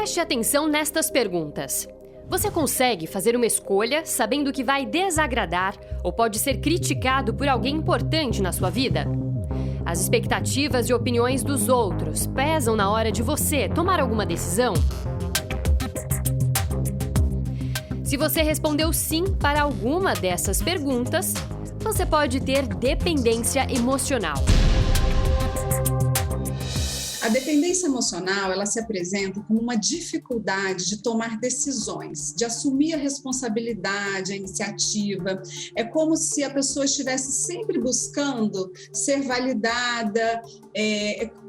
Preste atenção nestas perguntas. Você consegue fazer uma escolha sabendo que vai desagradar ou pode ser criticado por alguém importante na sua vida? As expectativas e opiniões dos outros pesam na hora de você tomar alguma decisão? Se você respondeu sim para alguma dessas perguntas, você pode ter dependência emocional. A dependência emocional, ela se apresenta como uma dificuldade de tomar decisões, de assumir a responsabilidade, a iniciativa. É como se a pessoa estivesse sempre buscando ser validada,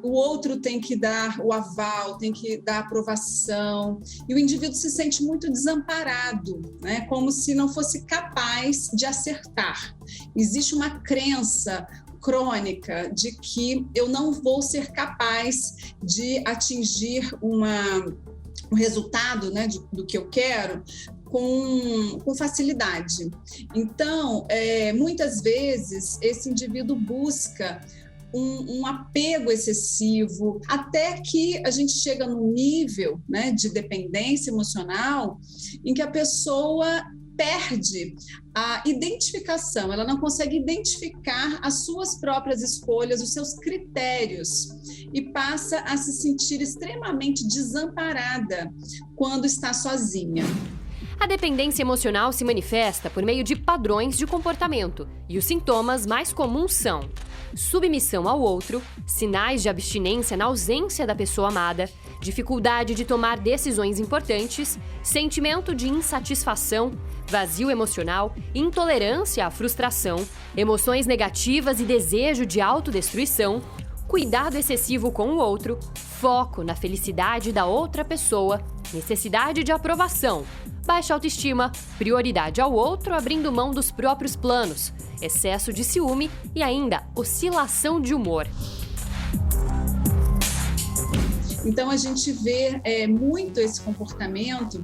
o outro tem que dar o aval, tem que dar aprovação, e o indivíduo se sente muito desamparado, né? Como se não fosse capaz de acertar. Existe uma crença crônica de que eu não vou ser capaz de atingir um resultado, né, do que eu quero com facilidade. Então, muitas vezes, esse indivíduo busca um apego excessivo, até que a gente chega num nível, né, de dependência emocional em que a pessoa perde a identificação, ela não consegue identificar as suas próprias escolhas, os seus critérios, e passa a se sentir extremamente desamparada quando está sozinha. A dependência emocional se manifesta por meio de padrões de comportamento, e os sintomas mais comuns são submissão ao outro, sinais de abstinência na ausência da pessoa amada, dificuldade de tomar decisões importantes, sentimento de insatisfação, vazio emocional, intolerância à frustração, emoções negativas e desejo de autodestruição, cuidado excessivo com o outro, foco na felicidade da outra pessoa, necessidade de aprovação, baixa autoestima, prioridade ao outro abrindo mão dos próprios planos, excesso de ciúme e ainda oscilação de humor. Então a gente vê muito esse comportamento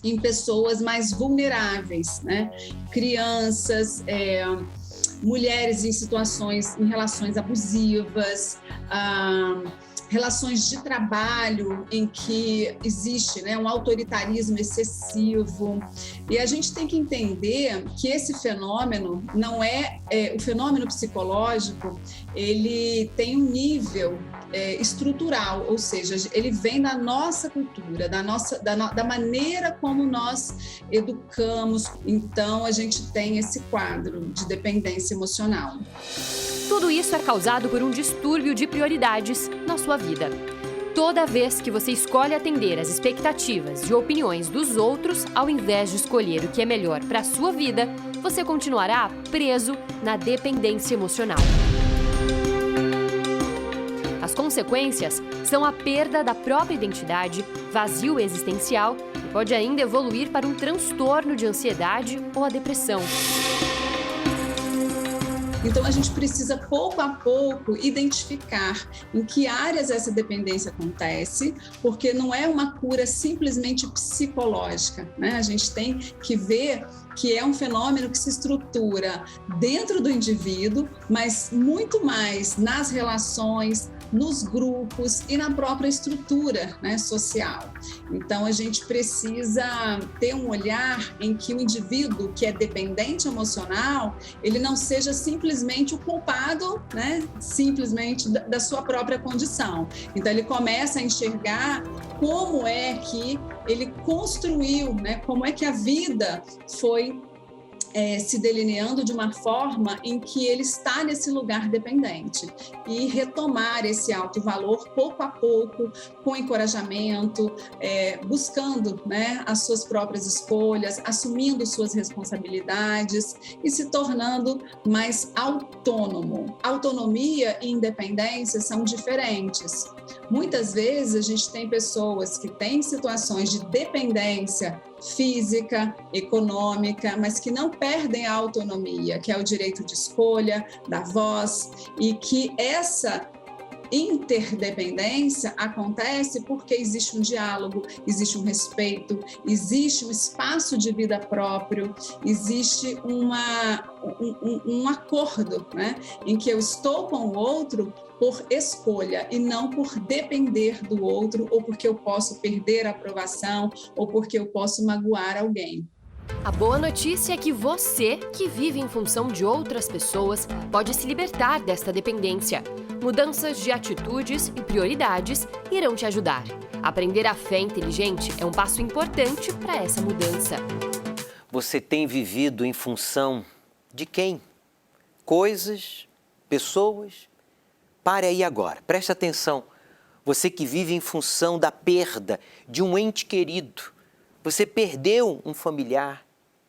em pessoas mais vulneráveis, né? Crianças, mulheres em relações abusivas, relações de trabalho em que existe, né, um autoritarismo excessivo. E a gente tem que entender que esse fenômeno não o fenômeno psicológico, ele tem um nível estrutural, ou seja, ele vem da nossa cultura, da maneira como nós educamos. Então, a gente tem esse quadro de dependência emocional. Tudo isso é causado por um distúrbio de prioridades na sua vida. Toda vez que você escolhe atender às expectativas e opiniões dos outros, ao invés de escolher o que é melhor para a sua vida, você continuará preso na dependência emocional. As consequências são a perda da própria identidade, vazio existencial e pode ainda evoluir para um transtorno de ansiedade ou a depressão. Então, a gente precisa, pouco a pouco, identificar em que áreas essa dependência acontece, porque não é uma cura simplesmente psicológica, né? A gente tem que ver que é um fenômeno que se estrutura dentro do indivíduo, mas muito mais nas relações, nos grupos e na própria estrutura, né, social. Então, a gente precisa ter um olhar em que o indivíduo que é dependente emocional, ele não seja simplesmente o culpado, né, simplesmente da sua própria condição. Então, ele começa a enxergar como é que ele construiu, né, como é que a vida foi se delineando de uma forma em que ele está nesse lugar dependente, e retomar esse alto valor pouco a pouco, com encorajamento, buscando, né, as suas próprias escolhas, assumindo suas responsabilidades e se tornando mais autônomo. Autonomia e independência são diferentes. Muitas vezes a gente tem pessoas que têm situações de dependência física, econômica, mas que não perdem a autonomia, que é o direito de escolha, da voz, e que essa interdependência acontece porque existe um diálogo, existe um respeito, existe um espaço de vida próprio, existe um acordo, né? Em que eu estou com o outro por escolha e não por depender do outro, ou porque eu posso perder a aprovação, ou porque eu posso magoar alguém. A boa notícia é que você, que vive em função de outras pessoas, pode se libertar desta dependência. Mudanças de atitudes e prioridades irão te ajudar. Aprender a fé inteligente é um passo importante para essa mudança. Você tem vivido em função de quem? Coisas, pessoas? Pare aí agora, preste atenção. Você que vive em função da perda de um ente querido. Você perdeu um familiar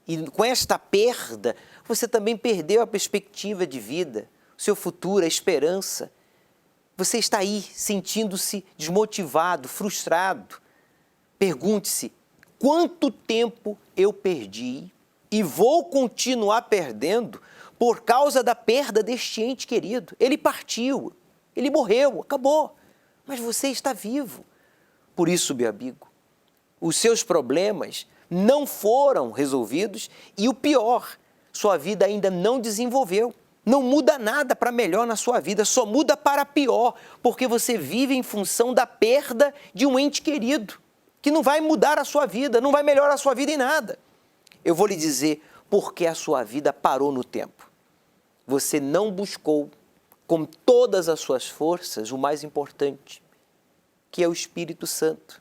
e com esta perda você também perdeu a perspectiva de vida, o seu futuro, a esperança. Você está aí sentindo-se desmotivado, frustrado. Pergunte-se, quanto tempo eu perdi e vou continuar perdendo por causa da perda deste ente querido? Ele partiu, ele morreu, acabou, mas você está vivo. Por isso, meu amigo, os seus problemas não foram resolvidos e o pior, sua vida ainda não desenvolveu. Não muda nada para melhor na sua vida, só muda para pior, porque você vive em função da perda de um ente querido, que não vai mudar a sua vida, não vai melhorar a sua vida em nada. Eu vou lhe dizer por que a sua vida parou no tempo. Você não buscou, com todas as suas forças, o mais importante, que é o Espírito Santo.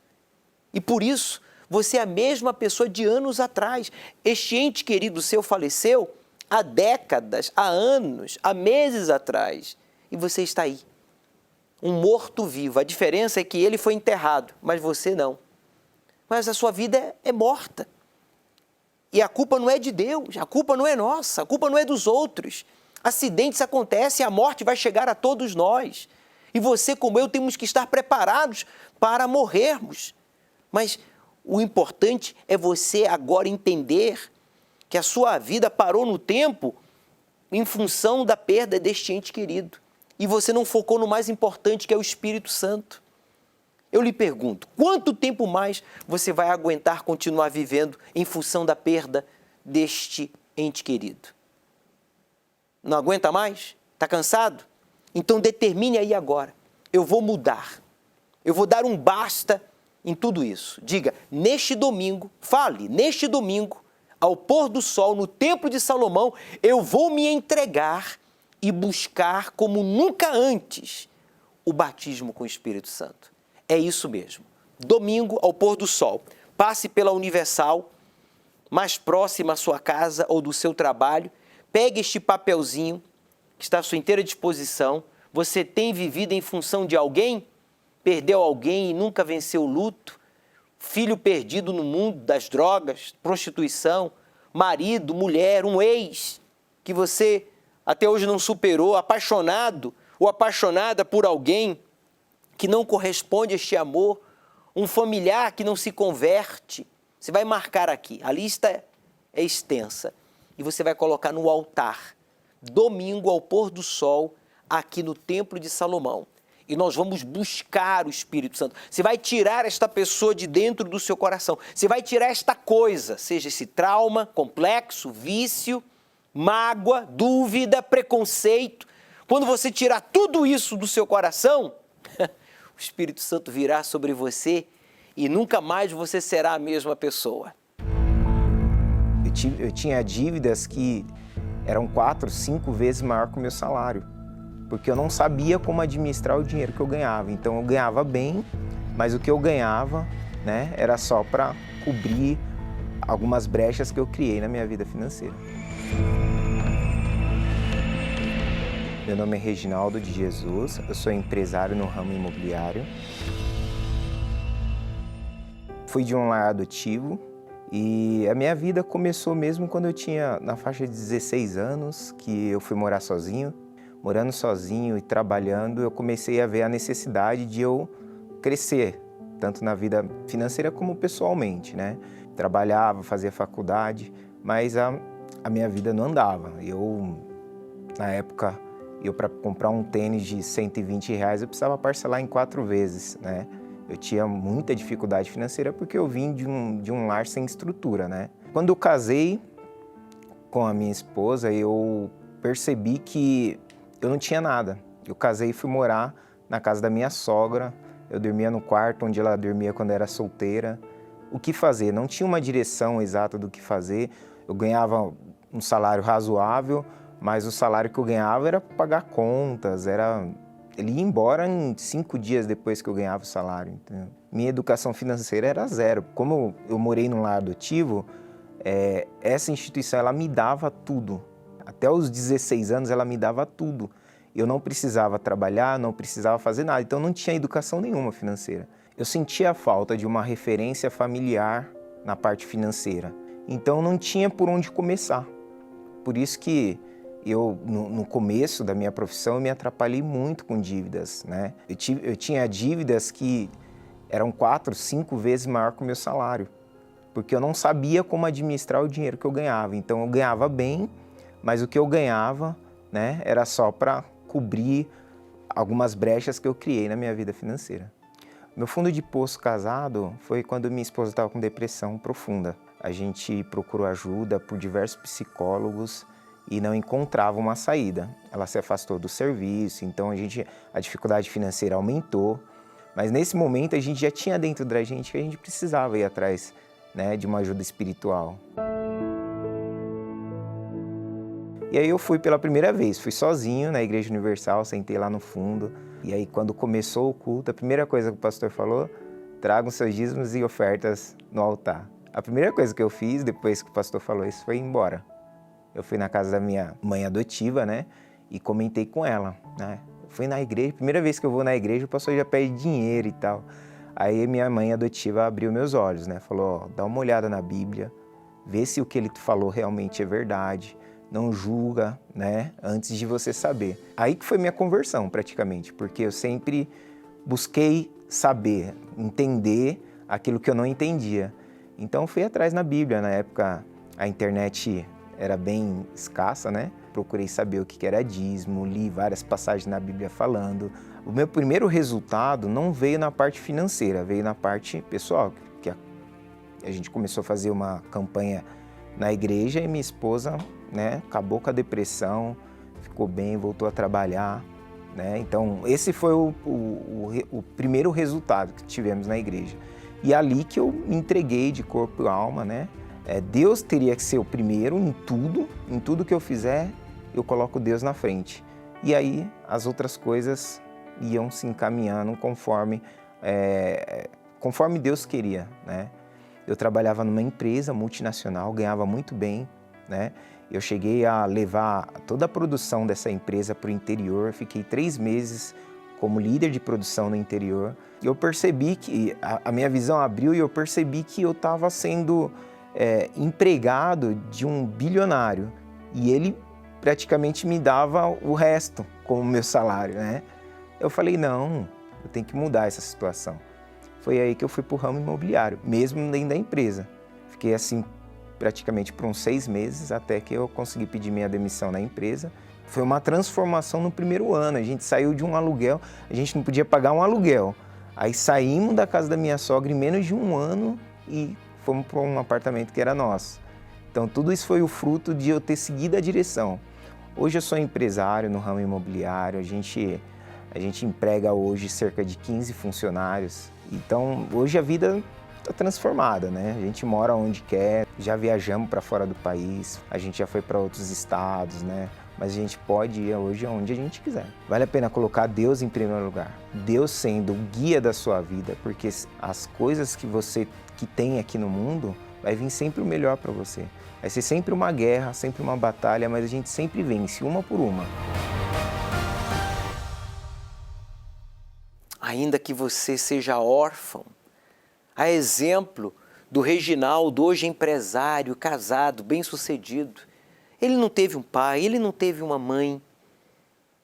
E por isso, você é a mesma pessoa de anos atrás. Este ente querido seu faleceu há décadas, há anos, há meses atrás. E você está aí, um morto-vivo. A diferença é que ele foi enterrado, mas você não. Mas a sua vida é morta. E a culpa não é de Deus, a culpa não é nossa, a culpa não é dos outros. Acidentes acontecem, a morte vai chegar a todos nós. E você, como eu, temos que estar preparados para morrermos. Mas o importante é você agora entender que a sua vida parou no tempo em função da perda deste ente querido. E você não focou no mais importante, que é o Espírito Santo. Eu lhe pergunto, quanto tempo mais você vai aguentar continuar vivendo em função da perda deste ente querido? Não aguenta mais? Está cansado? Então determine aí agora, eu vou mudar. Eu vou dar um basta em tudo isso. Diga, neste domingo, fale, neste domingo, ao pôr do sol, no Templo de Salomão, eu vou me entregar e buscar como nunca antes o batismo com o Espírito Santo. É isso mesmo. Domingo, ao pôr do sol, passe pela Universal, mais próxima à sua casa ou do seu trabalho, pegue este papelzinho que está à sua inteira disposição. Você tem vivido em função de alguém? Perdeu alguém e nunca venceu o luto? Filho perdido no mundo das drogas, prostituição, marido, mulher, um ex que você até hoje não superou, apaixonado ou apaixonada por alguém que não corresponde a este amor, um familiar que não se converte. Você vai marcar aqui, a lista é extensa, e você vai colocar no altar, domingo ao pôr do sol, aqui no Templo de Salomão. E nós vamos buscar o Espírito Santo. Você vai tirar esta pessoa de dentro do seu coração. Você vai tirar esta coisa, seja esse trauma, complexo, vício, mágoa, dúvida, preconceito. Quando você tirar tudo isso do seu coração, o Espírito Santo virá sobre você e nunca mais você será a mesma pessoa. Eu tinha dívidas que eram 4, 5 vezes maior que o meu salário, porque eu não sabia como administrar o dinheiro que eu ganhava. Então eu ganhava bem, mas o que eu ganhava, né, era só para cobrir algumas brechas que eu criei na minha vida financeira. Meu nome é Reginaldo de Jesus, eu sou empresário no ramo imobiliário. Fui de um lar adotivo e a minha vida começou mesmo quando eu tinha na faixa de 16 anos, que eu fui morar sozinho. Morando sozinho e trabalhando, eu comecei a ver a necessidade de eu crescer, tanto na vida financeira como pessoalmente, né? Trabalhava, fazia faculdade, mas a minha vida não andava. Eu, na época, E eu, para comprar um tênis de R$ 120, eu precisava parcelar em 4 vezes, né? Eu tinha muita dificuldade financeira porque eu vim de um lar sem estrutura, né? Quando eu casei com a minha esposa, eu percebi que eu não tinha nada. Eu casei e fui morar na casa da minha sogra. Eu dormia no quarto onde ela dormia quando era solteira. O que fazer? Não tinha uma direção exata do que fazer. Eu ganhava um salário razoável, mas o salário que eu ganhava era para pagar contas, ele ia embora em 5 dias depois que eu ganhava o salário. Entendeu? Minha educação financeira era zero. Como eu morei num lar adotivo, essa instituição ela me dava tudo. Até os 16 anos ela me dava tudo. Eu não precisava trabalhar, não precisava fazer nada, então não tinha educação nenhuma financeira. Eu sentia a falta de uma referência familiar na parte financeira. Então não tinha por onde começar. Por isso que eu, no começo da minha profissão, eu me atrapalhei muito com dívidas, né? Eu tinha dívidas que eram 4, 5 vezes maior que o meu salário, porque eu não sabia como administrar o dinheiro que eu ganhava. Então eu ganhava bem, mas o que eu ganhava, né, era só para cobrir algumas brechas que eu criei na minha vida financeira. Meu fundo de poço casado foi quando minha esposa estava com depressão profunda. A gente procurou ajuda por diversos psicólogos e não encontrava uma saída. Ela se afastou do serviço, então a dificuldade financeira aumentou. Mas nesse momento a gente já tinha dentro da gente que a gente precisava ir atrás, né, de uma ajuda espiritual. E aí eu fui pela primeira vez, fui sozinho na Igreja Universal, sentei lá no fundo. E aí quando começou o culto, a primeira coisa que o pastor falou, tragam seus dízimos e ofertas no altar. A primeira coisa que eu fiz depois que o pastor falou isso foi ir embora. Eu fui na casa da minha mãe adotiva, né, e comentei com ela, né. Fui na igreja, primeira vez que eu vou na igreja, o pastor já pede dinheiro e tal. Aí minha mãe adotiva abriu meus olhos, né, falou, ó, dá uma olhada na Bíblia, vê se o que ele falou realmente é verdade. Não julga, né, antes de você saber. Aí que foi minha conversão, praticamente, porque eu sempre busquei saber, entender aquilo que eu não entendia. Então, fui atrás na Bíblia. Na época, a internet era bem escassa, né? Procurei saber o que era dízimo, li várias passagens na Bíblia falando. O meu primeiro resultado não veio na parte financeira, veio na parte pessoal, que a gente começou a fazer uma campanha na igreja e minha esposa, né, acabou com a depressão, ficou bem, voltou a trabalhar, né? Então, esse foi o primeiro resultado que tivemos na igreja. E ali que eu me entreguei de corpo e alma, né? Deus teria que ser o primeiro em tudo que eu fizer, eu coloco Deus na frente. E aí, as outras coisas iam se encaminhando conforme Deus queria, né? Eu trabalhava numa empresa multinacional, ganhava muito bem, né? Eu cheguei a levar toda a produção dessa empresa para o interior, fiquei 3 meses como líder de produção no interior. E eu percebi que a minha visão abriu e eu percebi que eu estava sendo empregado de um bilionário. E ele praticamente me dava o resto como meu salário, né? Eu falei, não, eu tenho que mudar essa situação. Foi aí que eu fui para o ramo imobiliário, mesmo dentro da empresa. Fiquei assim praticamente por uns 6 meses, até que eu consegui pedir minha demissão na empresa. Foi uma transformação no primeiro ano, a gente saiu de um aluguel, a gente não podia pagar um aluguel. Aí saímos da casa da minha sogra em menos de 1 ano e fomos para um apartamento que era nosso. Então tudo isso foi o fruto de eu ter seguido a direção. Hoje eu sou empresário no ramo imobiliário, a gente emprega hoje cerca de 15 funcionários. Então hoje a vida está transformada, né? A gente mora onde quer, já viajamos para fora do país, a gente já foi para outros estados, né? Mas a gente pode ir hoje aonde a gente quiser. Vale a pena colocar Deus em primeiro lugar. Deus sendo o guia da sua vida, porque as coisas que você tem aqui no mundo, vai vir sempre o melhor para você. Vai ser sempre uma guerra, sempre uma batalha, mas a gente sempre vence, uma por uma. Ainda que você seja órfão, a exemplo do Reginaldo, hoje empresário, casado, bem-sucedido. Ele não teve um pai, ele não teve uma mãe.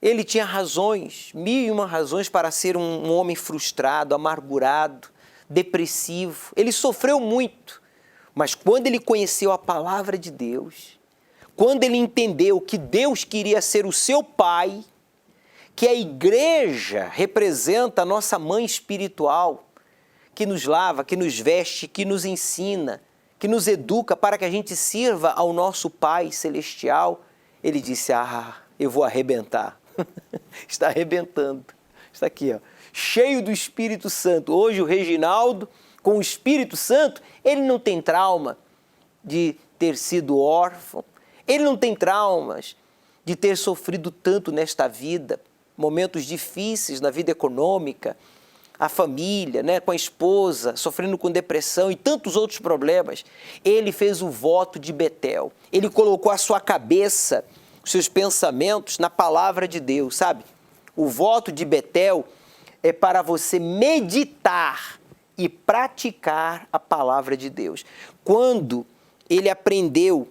Ele tinha razões, 1001 razões para ser um homem frustrado, amargurado, depressivo. Ele sofreu muito, mas quando ele conheceu a palavra de Deus, quando ele entendeu que Deus queria ser o seu pai, que a igreja representa a nossa mãe espiritual, que nos lava, que nos veste, que nos ensina, que nos educa para que a gente sirva ao nosso Pai Celestial, ele disse, eu vou arrebentar. Está arrebentando. Está aqui, ó, cheio do Espírito Santo. Hoje o Reginaldo, com o Espírito Santo, ele não tem trauma de ter sido órfão, ele não tem traumas de ter sofrido tanto nesta vida, momentos difíceis na vida econômica, a família, né, com a esposa, sofrendo com depressão e tantos outros problemas. Ele fez o voto de Betel. Ele colocou a sua cabeça, os seus pensamentos na palavra de Deus, sabe? O voto de Betel é para você meditar e praticar a palavra de Deus. Quando ele aprendeu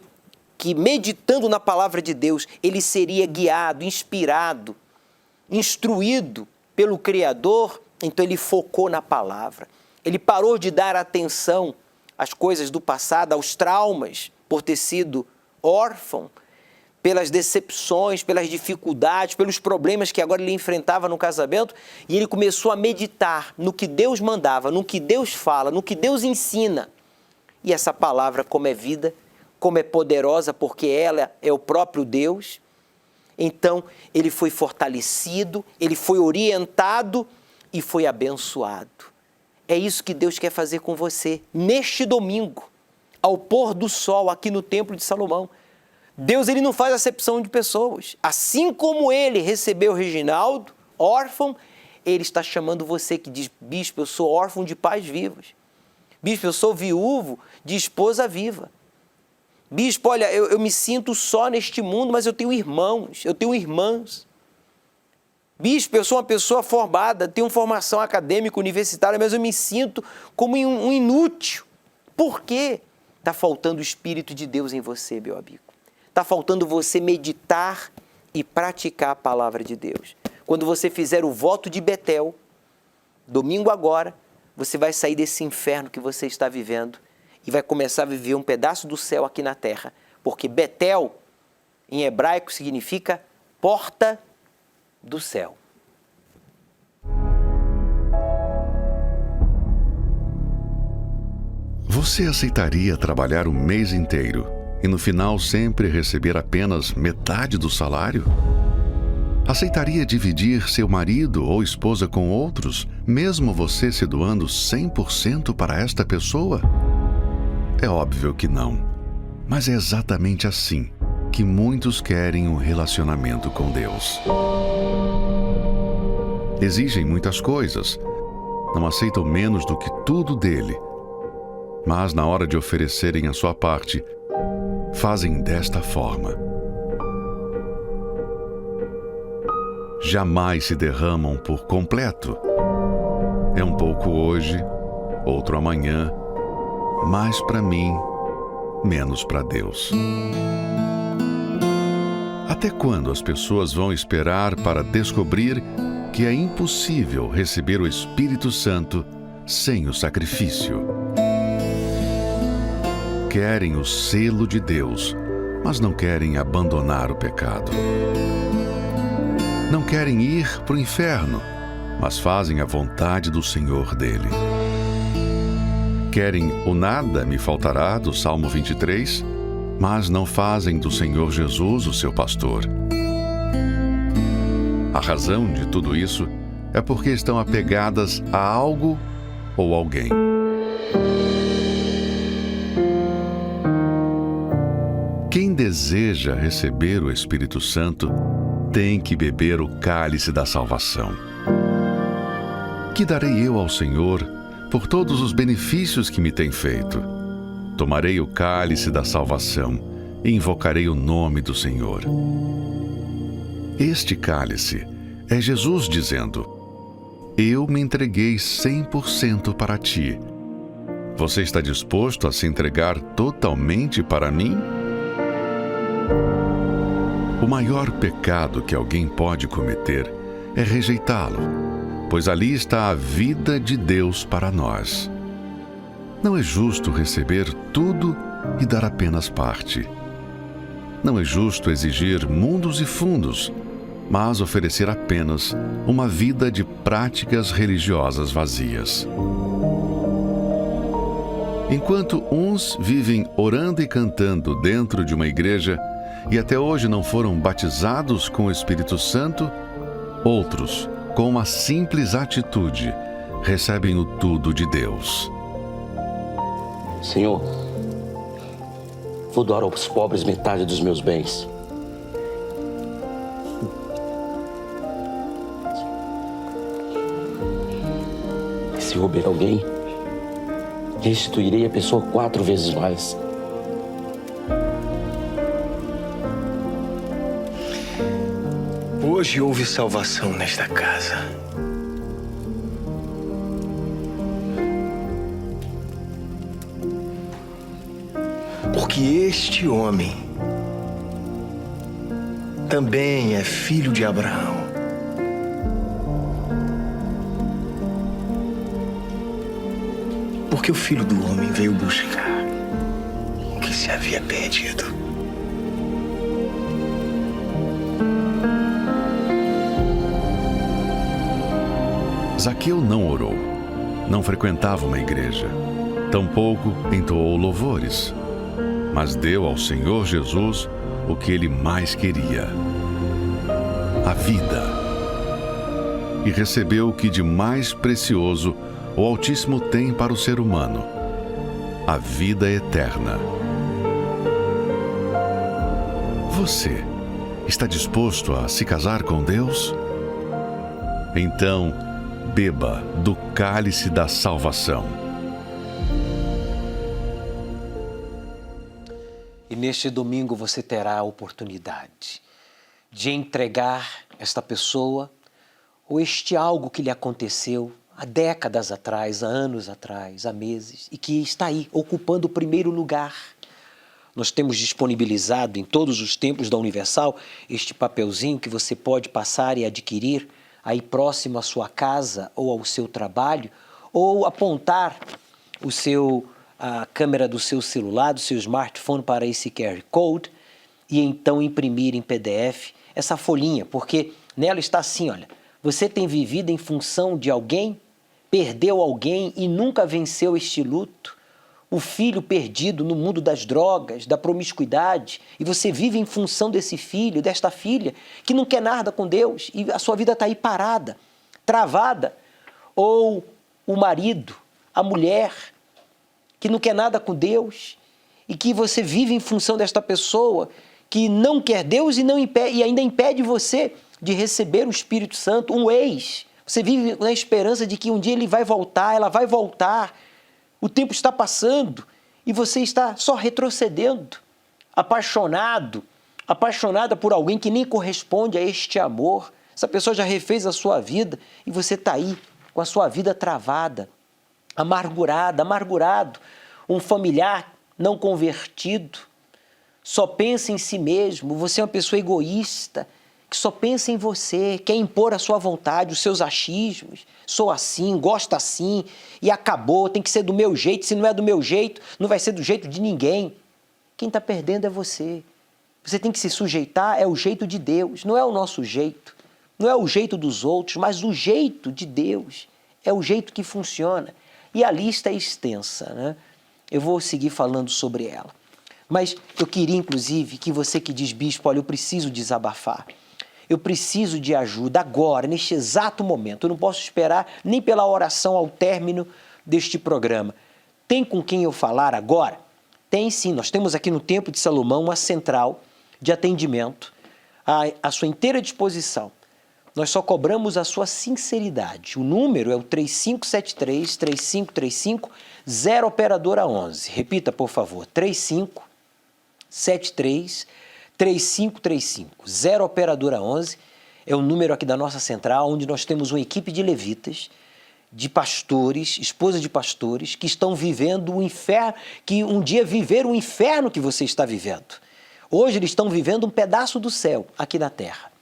que meditando na palavra de Deus, ele seria guiado, inspirado, instruído pelo Criador, então ele focou na palavra. Ele parou de dar atenção às coisas do passado, aos traumas por ter sido órfão, pelas decepções, pelas dificuldades, pelos problemas que agora ele enfrentava no casamento, e ele começou a meditar no que Deus mandava, no que Deus fala, no que Deus ensina. E essa palavra, como é vida, como é poderosa, porque ela é o próprio Deus, então ele foi fortalecido, ele foi orientado e foi abençoado. É isso que Deus quer fazer com você neste domingo, ao pôr do sol aqui no Templo de Salomão. Deus, ele não faz acepção de pessoas. Assim como ele recebeu o Reginaldo, órfão, ele está chamando você que diz, bispo, eu sou órfão de pais vivos. Bispo, eu sou viúvo de esposa viva. Bispo, olha, eu me sinto só neste mundo, mas eu tenho irmãos, eu tenho irmãs. Bispo, eu sou uma pessoa formada, tenho formação acadêmica, universitária, mas eu me sinto como um inútil. Por quê? Está faltando o Espírito de Deus em você, meu amigo. Está faltando você meditar e praticar a palavra de Deus. Quando você fizer o voto de Betel, domingo agora, você vai sair desse inferno que você está vivendo e vai começar a viver um pedaço do céu aqui na terra. Porque Betel, em hebraico, significa porta do céu. Você aceitaria trabalhar o mês inteiro e no final sempre receber apenas metade do salário? Aceitaria dividir seu marido ou esposa com outros, mesmo você se doando 100% para esta pessoa? É óbvio que não. Mas é exatamente assim que muitos querem um relacionamento com Deus. Exigem muitas coisas, não aceitam menos do que tudo dele. Mas na hora de oferecerem a sua parte, fazem desta forma. Jamais se derramam por completo. É um pouco hoje, outro amanhã, mais para mim, menos para Deus. Até quando as pessoas vão esperar para descobrir que é impossível receber o Espírito Santo sem o sacrifício? Querem o selo de Deus, mas não querem abandonar o pecado. Não querem ir para o inferno, mas fazem a vontade do Senhor dele. Querem o nada me faltará do Salmo 23, mas não fazem do Senhor Jesus o seu pastor. A razão de tudo isso é porque estão apegadas a algo ou alguém. Quem deseja receber o Espírito Santo tem que beber o cálice da salvação. Que darei eu ao Senhor por todos os benefícios que me tem feito? Tomarei o cálice da salvação e invocarei o nome do Senhor. Este cálice é Jesus dizendo: eu me entreguei 100% para ti. Você está disposto a se entregar totalmente para mim? O maior pecado que alguém pode cometer é rejeitá-lo, pois ali está a vida de Deus para nós. Não é justo receber tudo e dar apenas parte. Não é justo exigir mundos e fundos, mas oferecer apenas uma vida de práticas religiosas vazias. Enquanto uns vivem orando e cantando dentro de uma igreja e até hoje não foram batizados com o Espírito Santo, outros, com uma simples atitude, recebem o tudo de Deus. Senhor, vou doar aos pobres metade dos meus bens. Se roubar alguém, restituirei a pessoa 4 vezes mais. Hoje houve salvação nesta casa. Porque este homem também é filho de Abraão. Porque o Filho do Homem veio buscar o que se havia perdido. Zaqueu não orou, não frequentava uma igreja, tampouco entoou louvores, mas deu ao Senhor Jesus o que ele mais queria: a vida. E recebeu o que de mais precioso o Altíssimo tem para o ser humano: a vida eterna. Você está disposto a se casar com Deus? Então, beba do cálice da salvação. E neste domingo você terá a oportunidade de entregar esta pessoa ou este algo que lhe aconteceu há décadas atrás, há anos atrás, há meses, e que está aí, ocupando o primeiro lugar. Nós temos disponibilizado em todos os templos da Universal este papelzinho que você pode passar e adquirir aí próximo à sua casa ou ao seu trabalho, ou apontar a câmera do seu celular, do seu smartphone para esse QR Code e então imprimir em PDF essa folhinha, porque nela está assim, olha, você tem vivido em função de alguém, perdeu alguém e nunca venceu este luto, o filho perdido no mundo das drogas, da promiscuidade, e você vive em função desse filho, desta filha, que não quer nada com Deus, e a sua vida está aí parada, travada. Ou o marido, a mulher, que não quer nada com Deus, e que você vive em função desta pessoa, que não quer Deus e ainda impede você de receber o Espírito Santo, um ex. Você vive na esperança de que um dia ele vai voltar, ela vai voltar. O tempo está passando e você está só retrocedendo, apaixonada por alguém que nem corresponde a este amor. Essa pessoa já refez a sua vida e você está aí com a sua vida travada, amargurado. Um familiar não convertido, só pensa em si mesmo, você é uma pessoa egoísta, que só pensa em você, quer impor a sua vontade, os seus achismos. Sou assim, gosto assim, e acabou, tem que ser do meu jeito. Se não é do meu jeito, não vai ser do jeito de ninguém. Quem está perdendo é você. Você tem que se sujeitar, é o jeito de Deus, não é o nosso jeito. Não é o jeito dos outros, mas o jeito de Deus. É o jeito que funciona. E a lista é extensa, né? Eu vou seguir falando sobre ela. Mas eu queria, inclusive, que você que diz, bispo, olha, eu preciso desabafar. Eu preciso de ajuda agora, neste exato momento. Eu não posso esperar nem pela oração ao término deste programa. Tem com quem eu falar agora? Tem sim. Nós temos aqui no Templo de Salomão uma central de atendimento à sua inteira disposição. Nós só cobramos a sua sinceridade. O número é o 3573-3535, 0 operadora 11. Repita, por favor, 3573-3535, 0 operadora 11, é o número aqui da nossa central, onde nós temos uma equipe de levitas, de pastores, esposas de pastores, que estão vivendo o inferno, que um dia viveram o inferno que você está vivendo. Hoje eles estão vivendo um pedaço do céu aqui na terra.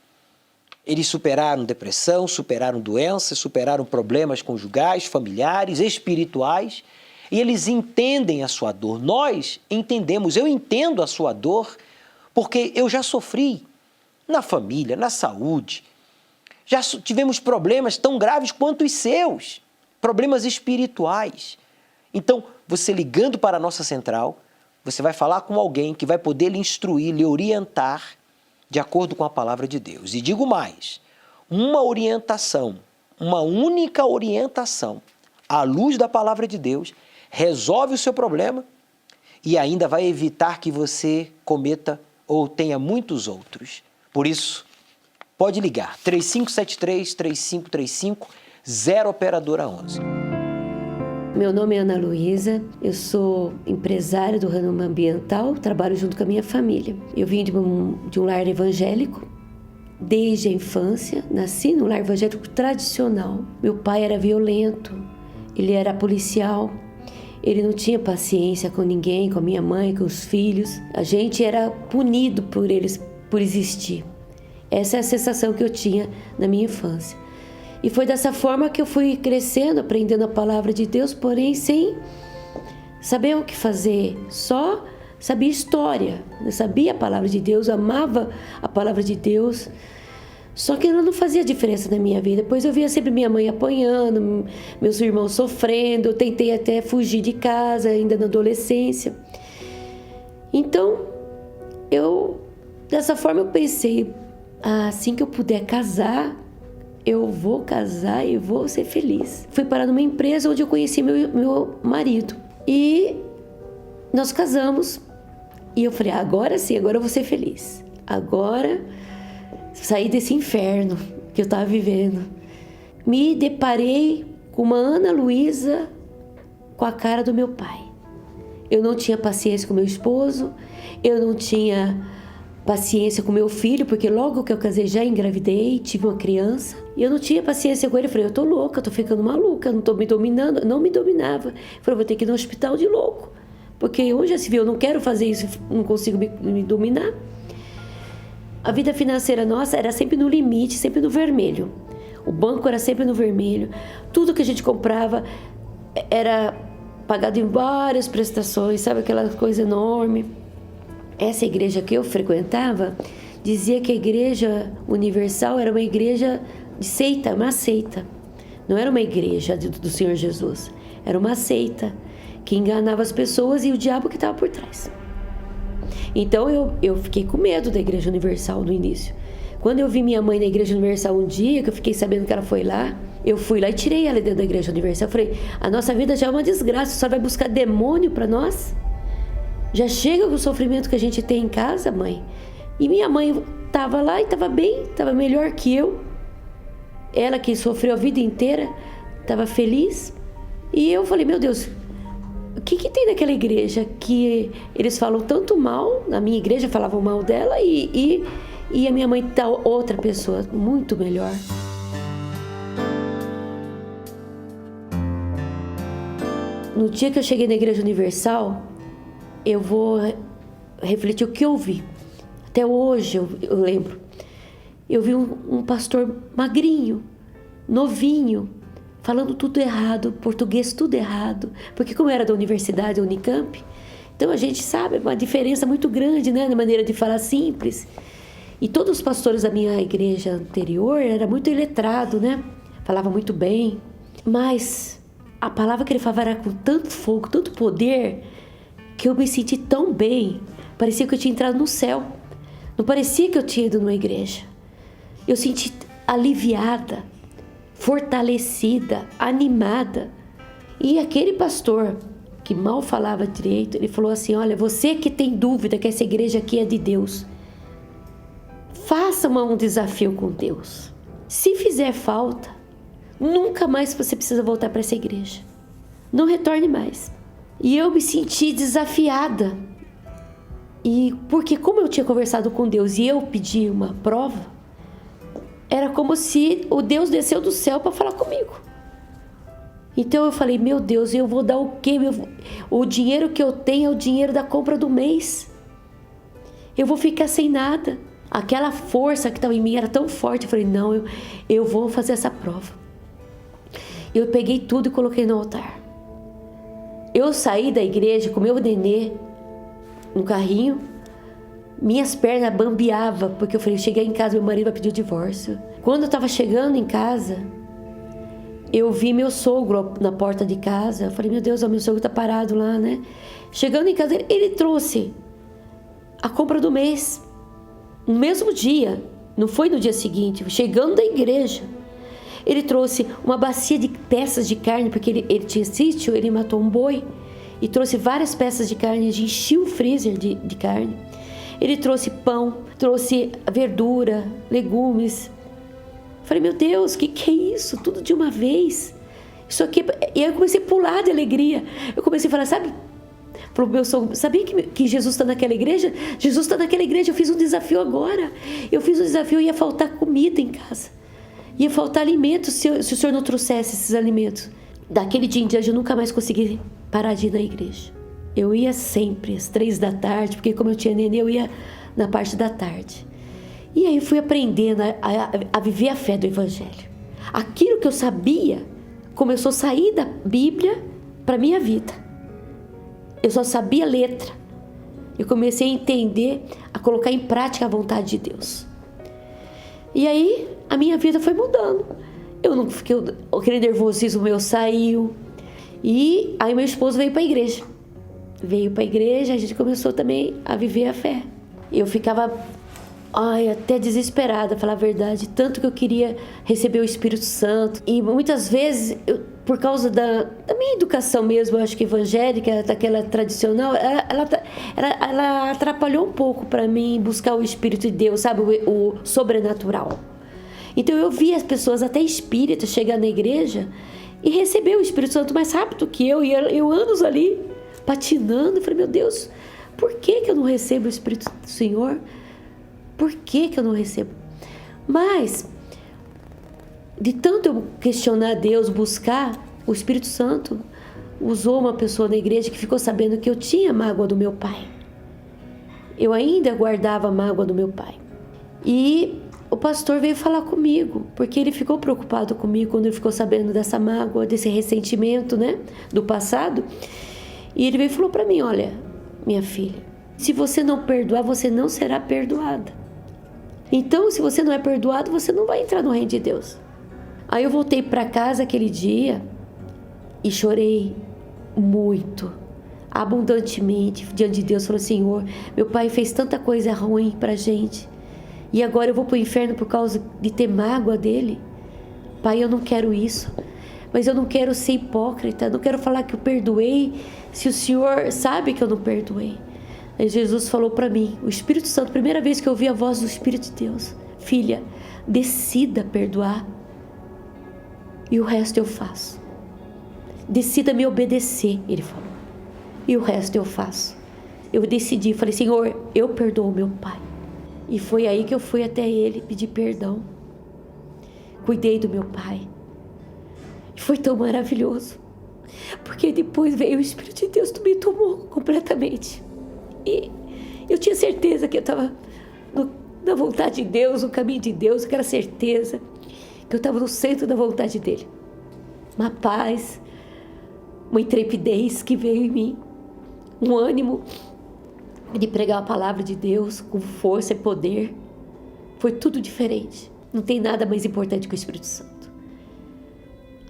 Eles superaram depressão, superaram doenças, superaram problemas conjugais, familiares, espirituais, e eles entendem a sua dor. Nós entendemos, eu entendo a sua dor, porque eu já sofri na família, na saúde. Já tivemos problemas tão graves quanto os seus, problemas espirituais. Então, você ligando para a nossa central, você vai falar com alguém que vai poder lhe instruir, lhe orientar de acordo com a palavra de Deus. E digo mais, uma orientação, uma única orientação à luz da palavra de Deus resolve o seu problema e ainda vai evitar que você cometa ou tenha muitos outros. Por isso, pode ligar 3573-3535, 0 operadora 11. Meu nome é Ana Luísa, eu sou empresária do ramo ambiental, trabalho junto com a minha família. Eu vim de um lar evangélico, desde a infância, nasci num lar evangélico tradicional. Meu pai era violento, ele era policial, ele não tinha paciência com ninguém, com a minha mãe, com os filhos. A gente era punido por eles, por existir. Essa é a sensação que eu tinha na minha infância. E foi dessa forma que eu fui crescendo, aprendendo a palavra de Deus, porém sem saber o que fazer, só sabia história, eu sabia a palavra de Deus, amava a palavra de Deus, só que ela não fazia diferença na minha vida, pois eu via sempre minha mãe apanhando, meus irmãos sofrendo, eu tentei até fugir de casa, ainda na adolescência. Então, dessa forma eu pensei, assim que eu puder casar, eu vou casar e vou ser feliz. Fui parar numa empresa onde eu conheci meu marido. E nós casamos. E eu falei, agora sim, agora eu vou ser feliz. Agora saí desse inferno que eu estava vivendo. Me deparei com uma Ana Luísa com a cara do meu pai. Eu não tinha paciência com meu esposo. Eu não tinha paciência com meu filho, porque logo que eu casei já engravidei, tive uma criança, e eu não tinha paciência com ele. Eu falei, eu tô louca, eu tô ficando maluca, eu não tô me dominando, não me dominava. Eu falei, vou ter que ir no hospital de louco, porque onde já se viu, eu não quero fazer isso, não consigo me dominar. A vida financeira nossa era sempre no limite, sempre no vermelho. O banco era sempre no vermelho, tudo que a gente comprava era pagado em várias prestações, sabe, aquela coisa enorme. Essa igreja que eu frequentava dizia que a Igreja Universal era uma igreja de seita, uma seita. Não era uma igreja do Senhor Jesus, era uma seita que enganava as pessoas e o diabo que estava por trás. Então eu fiquei com medo da Igreja Universal no início. Quando eu vi minha mãe na Igreja Universal um dia, que eu fiquei sabendo que ela foi lá, eu fui lá e tirei ela dentro da Igreja Universal. Eu falei, a nossa vida já é uma desgraça, a senhora vai buscar demônio para nós? Já chega com o sofrimento que a gente tem em casa, mãe. E minha mãe estava lá e estava bem, estava melhor que eu. Ela que sofreu a vida inteira, estava feliz. E eu falei, meu Deus, o que tem naquela igreja que eles falam tanto mal? Na minha igreja falavam mal dela e a minha mãe tá outra pessoa, muito melhor. No dia que eu cheguei na Igreja Universal, eu vou refletir o que eu vi. Até hoje eu lembro. Eu vi um pastor magrinho, novinho, falando tudo errado, português tudo errado. Porque como era da universidade, a Unicamp, então a gente sabe, uma diferença muito grande, né, na maneira de falar simples. E todos os pastores da minha igreja anterior era muito iletrado, né? Falava muito bem. Mas a palavra que ele falava era com tanto fogo, tanto poder, que eu me senti tão bem, parecia que eu tinha entrado no céu, não parecia que eu tinha ido numa igreja. Eu senti aliviada, fortalecida, animada. E aquele pastor que mal falava direito, ele falou assim, olha, você que tem dúvida que essa igreja aqui é de Deus, faça um desafio com Deus. Se fizer falta, nunca mais você precisa voltar para essa igreja. Não retorne mais. E eu me senti desafiada. E porque como eu tinha conversado com Deus e eu pedi uma prova, era como se o Deus desceu do céu para falar comigo. Então eu falei, meu Deus, eu vou dar o quê? O dinheiro que eu tenho é o dinheiro da compra do mês. Eu vou ficar sem nada. Aquela força que estava em mim era tão forte. Eu falei, não, eu vou fazer essa prova. Eu peguei tudo e coloquei no altar. Eu saí da igreja com meu nenê no carrinho, Minhas pernas bambeavam, porque eu falei, cheguei em casa, meu marido vai pedir o divórcio. Quando eu estava chegando em casa, eu vi meu sogro na porta de casa. Eu falei, meu Deus, o meu sogro está parado lá, né? Chegando em casa, ele trouxe a compra do mês. No mesmo dia, não foi no dia seguinte, chegando da igreja. Ele trouxe uma bacia de peças de carne, porque ele tinha sítio, ele matou um boi. E trouxe várias peças de carne, encheu o freezer de carne. Ele trouxe pão, trouxe verdura, legumes. Falei, meu Deus, o que é isso? Tudo de uma vez. Isso aqui... E aí eu comecei a pular de alegria. Eu comecei a falar, sabe... Falou pro meu sogro, sabia que Jesus está naquela igreja? Jesus está naquela igreja, eu fiz um desafio agora. Eu fiz um desafio, ia faltar comida em casa. Ia faltar alimento se o senhor não trouxesse esses alimentos. Daquele dia em diante eu nunca mais consegui parar de ir na igreja. Eu ia sempre às 3 da tarde, porque como eu tinha neném, eu ia na parte da tarde. E aí eu fui aprendendo a viver a fé do Evangelho. Aquilo que eu sabia começou a sair da Bíblia para a minha vida. Eu só sabia letra. Eu comecei a entender, a colocar em prática a vontade de Deus. E aí a minha vida foi mudando. Eu não fiquei, aquele nervosismo meu saiu. E aí meu esposo veio para a igreja. Veio para a igreja, a gente começou também a viver a fé. Eu ficava até desesperada, falar a verdade, tanto que eu queria receber o Espírito Santo. E muitas vezes, por causa da minha educação mesmo, eu acho que evangélica, daquela tradicional, ela atrapalhou um pouco para mim buscar o Espírito de Deus, sabe, o sobrenatural. Então eu via as pessoas, até espíritas, chegar na igreja e receber o Espírito Santo mais rápido que eu, e eu anos ali, patinando. Eu falei, meu Deus, por que eu não recebo o Espírito do Senhor? Por que eu não recebo? Mas, de tanto eu questionar Deus, buscar, o Espírito Santo usou uma pessoa na igreja que ficou sabendo que eu tinha mágoa do meu pai. Eu ainda guardava a mágoa do meu pai. E o pastor veio falar comigo, porque ele ficou preocupado comigo quando ele ficou sabendo dessa mágoa, desse ressentimento, né, do passado. E ele veio e falou para mim, olha, minha filha, se você não perdoar, você não será perdoada. Então, se você não é perdoado, você não vai entrar no reino de Deus. Aí eu voltei para casa aquele dia e chorei muito, abundantemente, diante de Deus. Falei, Senhor, meu pai fez tanta coisa ruim pra gente, e agora eu vou pro inferno por causa de ter mágoa dele. Pai, eu não quero isso, mas eu não quero ser hipócrita, não quero falar que eu perdoei, se o Senhor sabe que eu não perdoei. Aí Jesus falou para mim, o Espírito Santo, primeira vez que eu ouvi a voz do Espírito de Deus, filha, decida perdoar e o resto eu faço. Decida me obedecer, ele falou, e o resto eu faço. Eu decidi, falei, Senhor, eu perdoo meu pai. E foi aí que eu fui até ele pedir perdão. Cuidei do meu pai. E foi tão maravilhoso, porque depois veio o Espírito de Deus, me tomou completamente. E eu tinha certeza que eu estava na vontade de Deus, no caminho de Deus, aquela certeza que eu estava no centro da vontade dele. Uma paz, uma intrepidez que veio em mim, um ânimo de pregar a palavra de Deus com força e poder. Foi tudo diferente. Não tem nada mais importante que o Espírito Santo.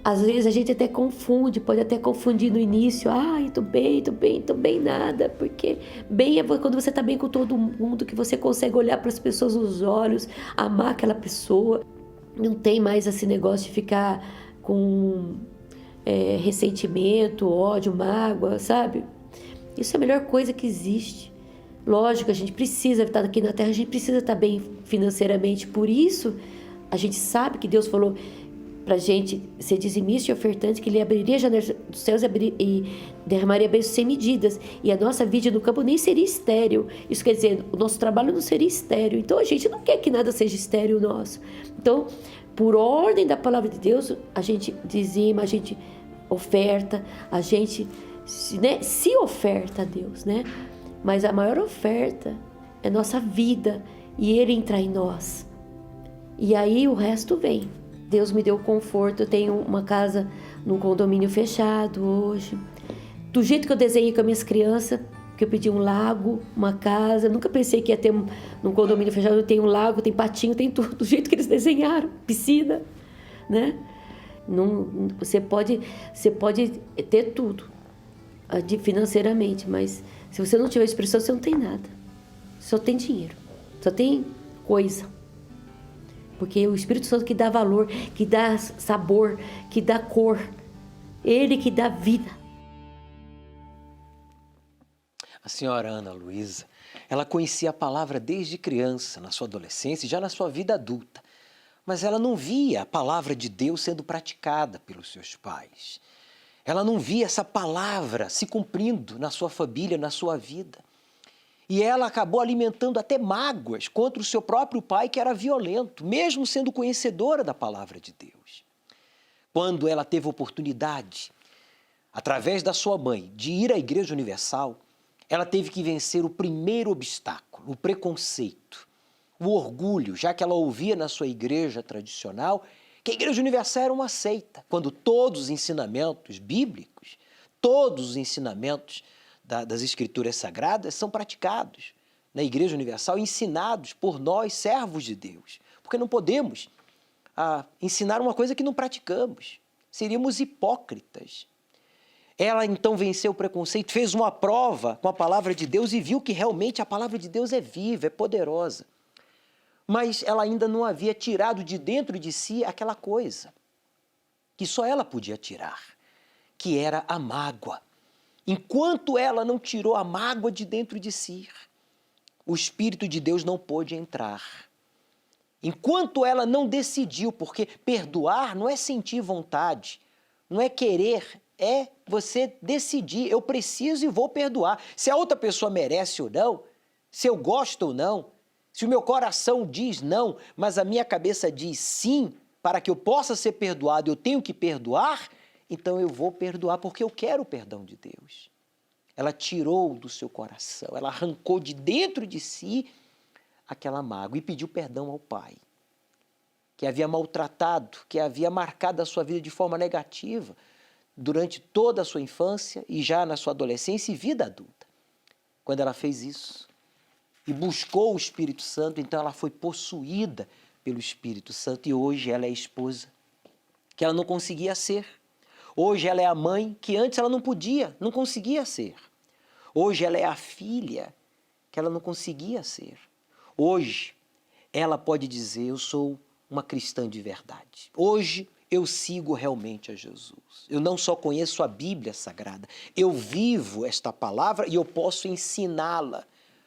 Às vezes a gente até confunde, pode até confundir no início. Tô bem, nada. Porque bem é quando você está bem com todo mundo, que você consegue olhar para as pessoas nos olhos, amar aquela pessoa. Não tem mais esse negócio de ficar com ressentimento, ódio, mágoa, sabe? Isso é a melhor coisa que existe. Lógico, a gente precisa estar aqui na Terra, a gente precisa estar bem financeiramente. Por isso, a gente sabe que Deus falou para a gente ser dizimista e ofertante, que Ele abriria janelas dos céus e derramaria bênçãos sem medidas. E a nossa vida no campo nem seria estéril. Isso quer dizer, o nosso trabalho não seria estéril. Então, a gente não quer que nada seja estéril nosso. Então, por ordem da palavra de Deus, a gente dizima, a gente oferta, a gente se oferta a Deus, né? Mas a maior oferta é nossa vida e Ele entrar em nós. E aí o resto vem. Deus me deu conforto, eu tenho uma casa num condomínio fechado hoje. Do jeito que eu desenhei com as minhas crianças, porque eu pedi um lago, uma casa. Eu nunca pensei que ia ter num condomínio fechado, tem um lago, tem patinho, tem tudo, do jeito que eles desenharam, piscina, né? Não, você pode ter tudo financeiramente, mas se você não tiver expressão, você não tem nada. Só tem dinheiro, só tem coisa. Porque é o Espírito Santo que dá valor, que dá sabor, que dá cor. Ele que dá vida. A senhora Ana Luísa, ela conhecia a palavra desde criança, na sua adolescência e já na sua vida adulta. Mas ela não via a palavra de Deus sendo praticada pelos seus pais. Ela não via essa palavra se cumprindo na sua família, na sua vida. E ela acabou alimentando até mágoas contra o seu próprio pai, que era violento, mesmo sendo conhecedora da palavra de Deus. Quando ela teve oportunidade, através da sua mãe, de ir à Igreja Universal, ela teve que vencer o primeiro obstáculo, o preconceito, o orgulho, já que ela ouvia na sua igreja tradicional que a Igreja Universal era uma seita, quando todos os ensinamentos bíblicos, todos os ensinamentos das Escrituras Sagradas são praticados na Igreja Universal, ensinados por nós, servos de Deus, porque não podemos ensinar uma coisa que não praticamos, seríamos hipócritas. Ela então venceu o preconceito, fez uma prova com a palavra de Deus e viu que realmente a palavra de Deus é viva, é poderosa. Mas ela ainda não havia tirado de dentro de si aquela coisa que só ela podia tirar, que era a mágoa. Enquanto ela não tirou a mágoa de dentro de si, o Espírito de Deus não pôde entrar. Enquanto ela não decidiu, porque perdoar não é sentir vontade, não é querer, é você decidir, eu preciso e vou perdoar. Se a outra pessoa merece ou não, se eu gosto ou não, se o meu coração diz não, mas a minha cabeça diz sim, para que eu possa ser perdoado, eu tenho que perdoar, então eu vou perdoar porque eu quero o perdão de Deus. Ela tirou do seu coração, ela arrancou de dentro de si aquela mágoa e pediu perdão ao pai, que havia maltratado, que havia marcado a sua vida de forma negativa durante toda a sua infância e já na sua adolescência e vida adulta. Quando ela fez isso e buscou o Espírito Santo, então ela foi possuída pelo Espírito Santo e hoje ela é a esposa que ela não conseguia ser. Hoje ela é a mãe que antes ela não podia, não conseguia ser. Hoje ela é a filha que ela não conseguia ser. Hoje ela pode dizer, eu sou uma cristã de verdade. Hoje eu sigo realmente a Jesus. Eu não só conheço a Bíblia Sagrada, eu vivo esta palavra e eu posso ensiná-la,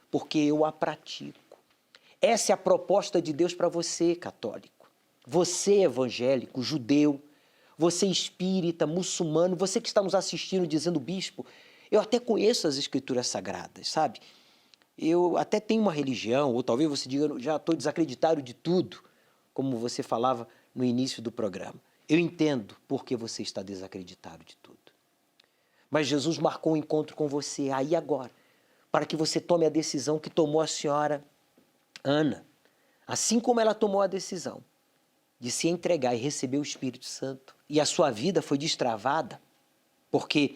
porque eu a pratico. Essa é a proposta de Deus para você, católico. Você, evangélico, judeu, você espírita, muçulmano, você que está nos assistindo dizendo, bispo, eu até conheço as Escrituras Sagradas, sabe? Eu até tenho uma religião, ou talvez você diga, já estou desacreditado de tudo, como você falava no início do programa. Eu entendo por que você está desacreditado de tudo. Mas Jesus marcou um encontro com você aí agora, para que você tome a decisão que tomou a senhora Ana, assim como ela tomou a decisão de se entregar e receber o Espírito Santo, e a sua vida foi destravada, porque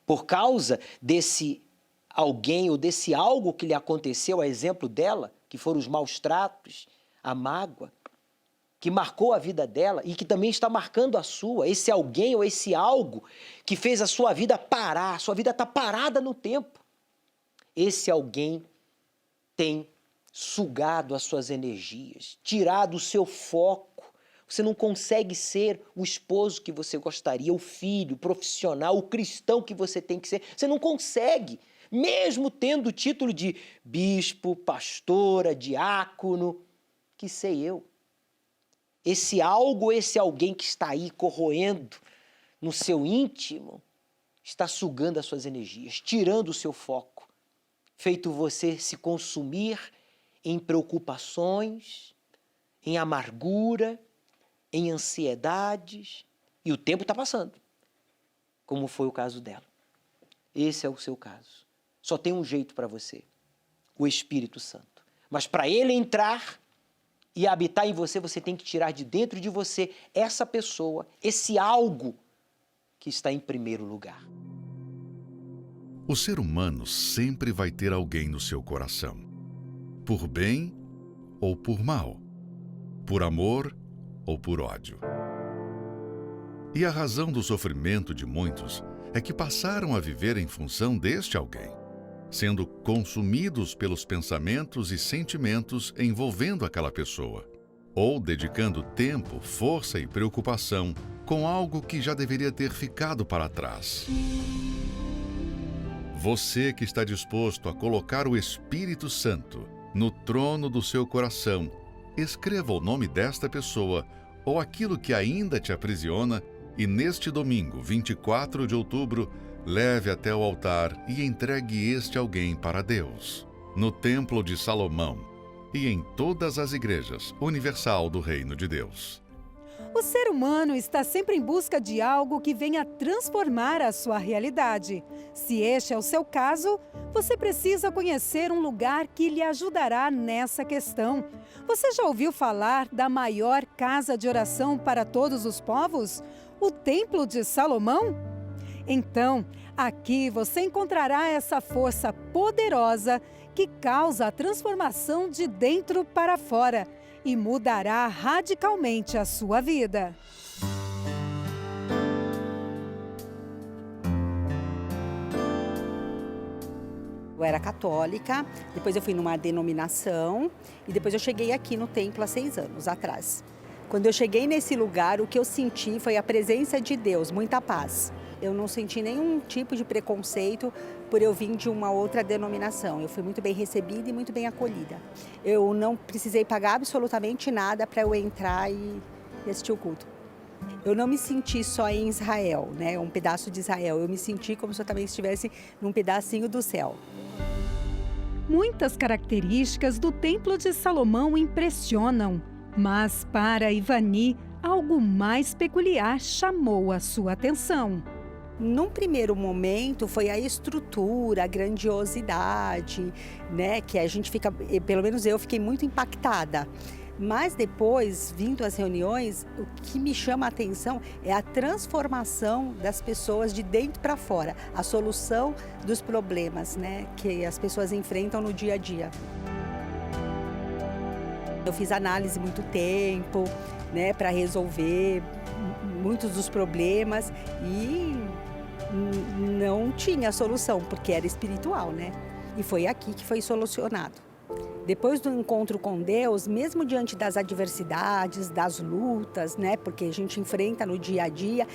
por causa desse alguém ou desse algo que lhe aconteceu, a exemplo dela, que foram os maus tratos, a mágoa, que marcou a vida dela e que também está marcando a sua, esse alguém ou esse algo que fez a sua vida parar, a sua vida está parada no tempo. Esse alguém tem sugado as suas energias, tirado o seu foco. Você não consegue ser o esposo que você gostaria, o filho, o profissional, o cristão que você tem que ser. Você não consegue, mesmo tendo o título de bispo, pastora, diácono, que sei eu. Esse algo, esse alguém que está aí corroendo no seu íntimo, está sugando as suas energias, tirando o seu foco, feito você se consumir em preocupações, em amargura, em ansiedades, e o tempo está passando, como foi o caso dela. Esse é o seu caso. Só tem um jeito para você, o Espírito Santo. Mas para ele entrar e habitar em você, você tem que tirar de dentro de você essa pessoa, esse algo que está em primeiro lugar. O ser humano sempre vai ter alguém no seu coração, por bem ou por mal, por amor ou por ódio. E a razão do sofrimento de muitos é que passaram a viver em função deste alguém, sendo consumidos pelos pensamentos e sentimentos envolvendo aquela pessoa, ou dedicando tempo, força e preocupação com algo que já deveria ter ficado para trás. Você que está disposto a colocar o Espírito Santo no trono do seu coração, escreva o nome desta pessoa ou aquilo que ainda te aprisiona e neste domingo, 24 de outubro, leve até o altar e entregue este alguém para Deus, no Templo de Salomão e em todas as igrejas universal do Reino de Deus. O ser humano está sempre em busca de algo que venha transformar a sua realidade. Se este é o seu caso, você precisa conhecer um lugar que lhe ajudará nessa questão. Você já ouviu falar da maior casa de oração para todos os povos? O Templo de Salomão? Então, aqui você encontrará essa força poderosa que causa a transformação de dentro para fora e mudará radicalmente a sua vida. Eu era católica, depois eu fui numa denominação e depois eu cheguei aqui no templo há 6 anos atrás. Quando eu cheguei nesse lugar, o que eu senti foi a presença de Deus, muita paz. Eu não senti nenhum tipo de preconceito por eu vir de uma outra denominação. Eu fui muito bem recebida e muito bem acolhida. Eu não precisei pagar absolutamente nada para eu entrar e assistir o culto. Eu não me senti só em Israel, né? Um pedaço de Israel. Eu me senti como se eu também estivesse num pedacinho do céu. Muitas características do Templo de Salomão impressionam, mas para Ivani, algo mais peculiar chamou a sua atenção. Num primeiro momento foi a estrutura, a grandiosidade, né, que a gente fica, pelo menos eu fiquei muito impactada. Mas depois, vindo às reuniões, o que me chama a atenção é a transformação das pessoas de dentro para fora, a solução dos problemas, né, que as pessoas enfrentam no dia a dia. Eu fiz análise muito tempo, né, para resolver muitos dos problemas e não tinha solução, porque era espiritual, né? E foi aqui que foi solucionado. Depois do encontro com Deus, mesmo diante das adversidades, das lutas, né? Porque a gente enfrenta no dia a dia,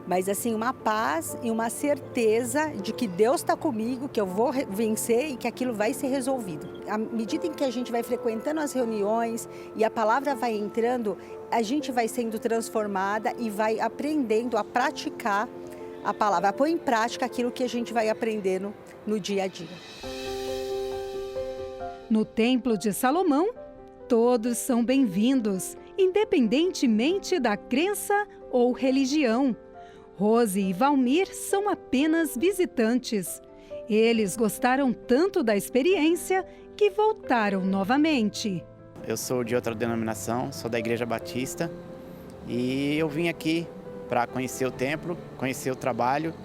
mas assim, uma paz e uma certeza de que Deus está comigo, que eu vou vencer e que aquilo vai ser resolvido. À medida em que a gente vai frequentando as reuniões e a palavra vai entrando, a gente vai sendo transformada e vai aprendendo a praticar a palavra, a pôr em prática aquilo que a gente vai aprendendo no dia a dia. No Templo de Salomão, todos são bem-vindos, independentemente da crença ou religião. Rose e Valmir são apenas visitantes. Eles gostaram tanto da experiência que voltaram novamente. Eu sou de outra denominação, sou da Igreja Batista e eu vim aqui para conhecer o templo, conhecer o trabalho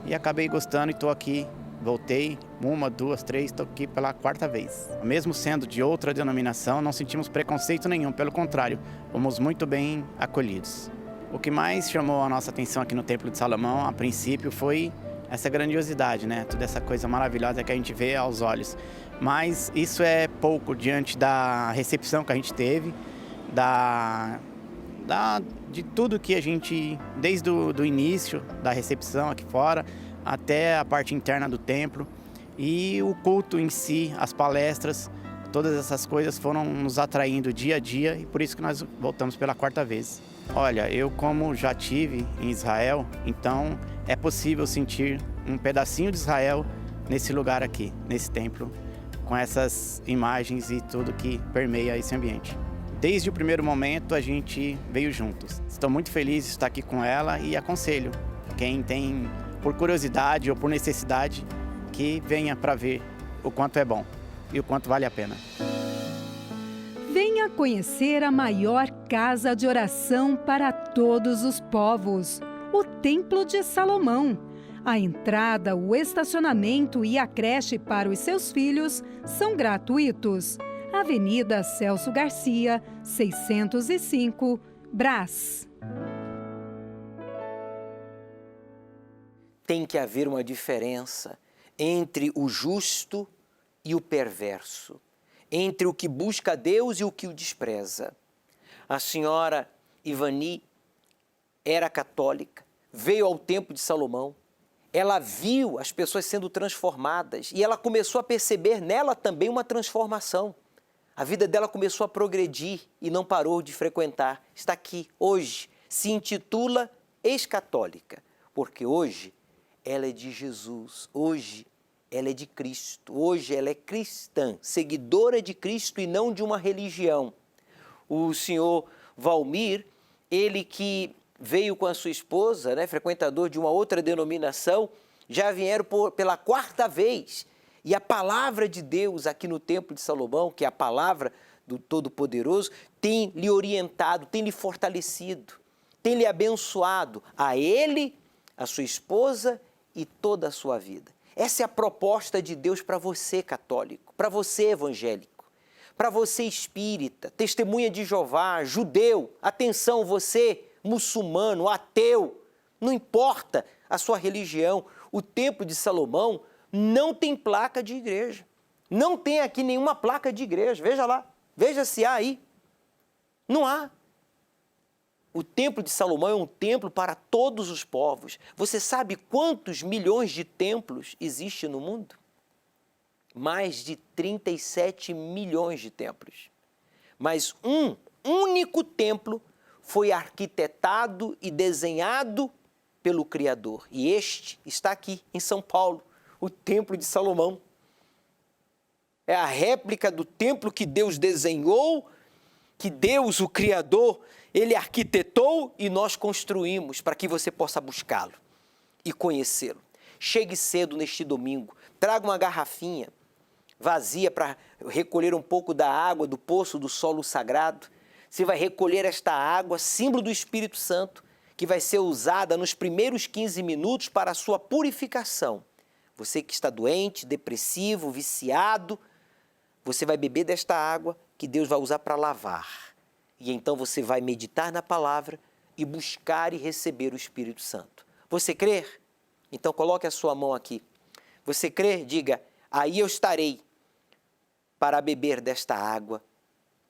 e acabei gostando e estou aqui. Voltei 1, 2, 3, estou aqui pela 4ª vez. Mesmo sendo de outra denominação, não sentimos preconceito nenhum, pelo contrário, fomos muito bem acolhidos. O que mais chamou a nossa atenção aqui no Templo de Salomão, a princípio, foi essa grandiosidade, né? Toda essa coisa maravilhosa que a gente vê aos olhos. Mas isso é pouco diante da recepção que a gente teve, de tudo que a gente, desde o início da recepção aqui fora, até a parte interna do templo e o culto em si, as palestras, todas essas coisas foram nos atraindo dia a dia e por isso que nós voltamos pela 4ª vez. Olha, eu como já tive em Israel, então é possível sentir um pedacinho de Israel nesse lugar aqui, nesse templo, com essas imagens e tudo que permeia esse ambiente. Desde o primeiro momento a gente veio juntos. Estou muito feliz de estar aqui com ela e aconselho quem tem por curiosidade ou por necessidade que venha para ver o quanto é bom e o quanto vale a pena. Venha conhecer a maior casa de oração para todos os povos, o Templo de Salomão. A entrada, o estacionamento e a creche para os seus filhos são gratuitos. Avenida Celso Garcia, 605, Brás. Tem que haver uma diferença entre o justo e o perverso, entre o que busca Deus e o que o despreza. A senhora Ivani era católica, veio ao Templo de Salomão, ela viu as pessoas sendo transformadas e ela começou a perceber nela também uma transformação. A vida dela começou a progredir e não parou de frequentar. Está aqui hoje, se intitula ex-católica, porque hoje ela é de Jesus, hoje ela é de Cristo, hoje ela é cristã, seguidora de Cristo e não de uma religião. O senhor Valmir, ele que veio com a sua esposa, né, frequentador de uma outra denominação, já vieram pela 4ª vez. E a palavra de Deus aqui no Templo de Salomão, que é a palavra do Todo-Poderoso, tem lhe orientado, tem lhe fortalecido, tem lhe abençoado a ele, a sua esposa e toda a sua vida. Essa é a proposta de Deus para você, católico, para você, evangélico, para você, espírita, testemunha de Jeová, judeu, atenção, você, muçulmano, ateu, não importa a sua religião, o Templo de Salomão não tem placa de igreja. Não tem aqui nenhuma placa de igreja. Veja lá, veja se há aí. Não há. O Templo de Salomão é um templo para todos os povos. Você sabe quantos milhões de templos existem no mundo? Mais de 37 milhões de templos. Mas um único templo foi arquitetado e desenhado pelo Criador. E este está aqui, em São Paulo, o Templo de Salomão. É a réplica do templo que Deus desenhou, que Deus, o Criador, Ele arquitetou e nós construímos para que você possa buscá-lo e conhecê-lo. Chegue cedo neste domingo, traga uma garrafinha vazia para recolher um pouco da água do poço do solo sagrado. Você vai recolher esta água, símbolo do Espírito Santo, que vai ser usada nos primeiros 15 minutos para a sua purificação. Você que está doente, depressivo, viciado, você vai beber desta água que Deus vai usar para lavar. E então você vai meditar na palavra e buscar e receber o Espírito Santo. Você crê? Então coloque a sua mão aqui. Você crê? Diga, aí eu estarei para beber desta água,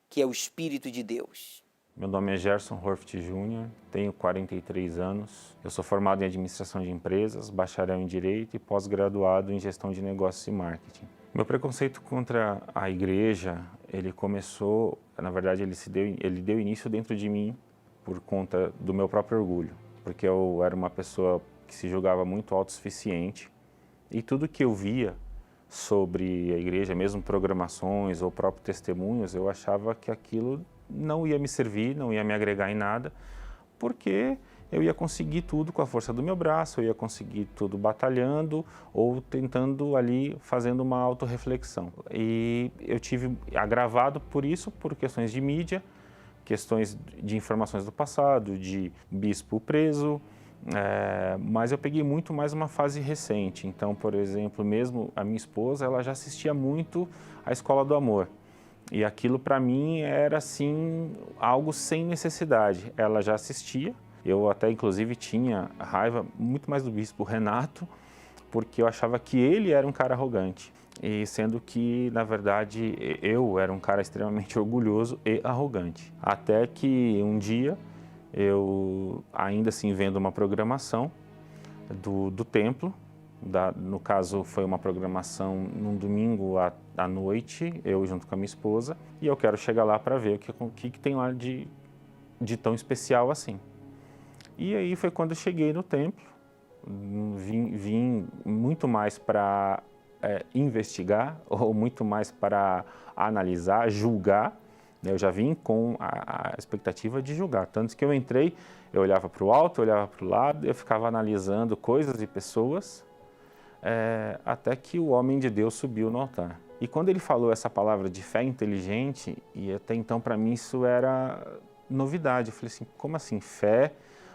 que é o Espírito de Deus. Meu nome é Gerson Horft Júnior, tenho 43 anos. Eu sou formado em Administração de Empresas, bacharel em Direito e pós-graduado em Gestão de Negócios e Marketing. Meu preconceito contra a igreja, ele começou, na verdade, ele deu início dentro de mim por conta do meu próprio orgulho, porque eu era uma pessoa que se julgava muito autossuficiente e tudo que eu via sobre a igreja, mesmo programações ou próprios testemunhos, eu achava que aquilo não ia me servir, não ia me agregar em nada, porque eu ia conseguir tudo com a força do meu braço, eu ia conseguir tudo batalhando ou tentando ali, fazendo uma autorreflexão. E eu tive agravado por isso, por questões de mídia, questões de informações do passado, de bispo preso, mas eu peguei muito mais uma fase recente. Então, por exemplo, mesmo a minha esposa, ela já assistia muito à Escola do Amor. E aquilo para mim era assim, algo sem necessidade. Ela já assistia, eu até inclusive tinha raiva muito mais do bispo Renato, porque eu achava que ele era um cara arrogante. E sendo que, na verdade, eu era um cara extremamente orgulhoso e arrogante. Até que um dia, eu ainda assim vendo uma programação do templo, no caso foi uma programação num domingo à noite, eu junto com a minha esposa, e eu quero chegar lá para ver o que tem lá de tão especial assim. E aí foi quando eu cheguei no templo, vim muito mais para investigar, ou muito mais para analisar, julgar. Eu já vim com a expectativa de julgar, tanto que eu entrei, eu olhava para o alto, eu olhava para o lado, eu ficava analisando coisas e pessoas, até que o homem de Deus subiu no altar. E quando ele falou essa palavra de fé inteligente, e até então para mim isso era novidade, eu falei assim, como assim fé?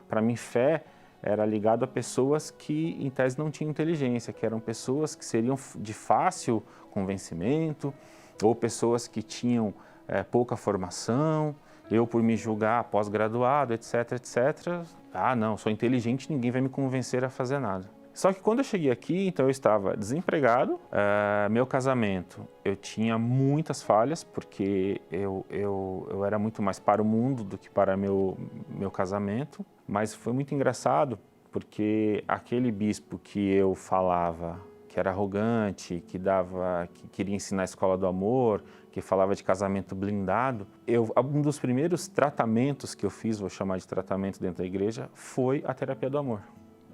Para mim fé era ligado a pessoas que, em tese, não tinham inteligência, que eram pessoas que seriam de fácil convencimento, ou pessoas que tinham pouca formação. Eu, por me julgar pós-graduado, etc, etc, não, sou inteligente, ninguém vai me convencer a fazer nada. Só que quando eu cheguei aqui, então eu estava desempregado, meu casamento, eu tinha muitas falhas, porque eu era muito mais para o mundo do que para meu casamento, mas foi muito engraçado, porque aquele bispo que eu falava, que era arrogante, que queria ensinar a escola do amor, que falava de casamento blindado, um dos primeiros tratamentos que eu fiz, vou chamar de tratamento dentro da igreja, foi a terapia do amor.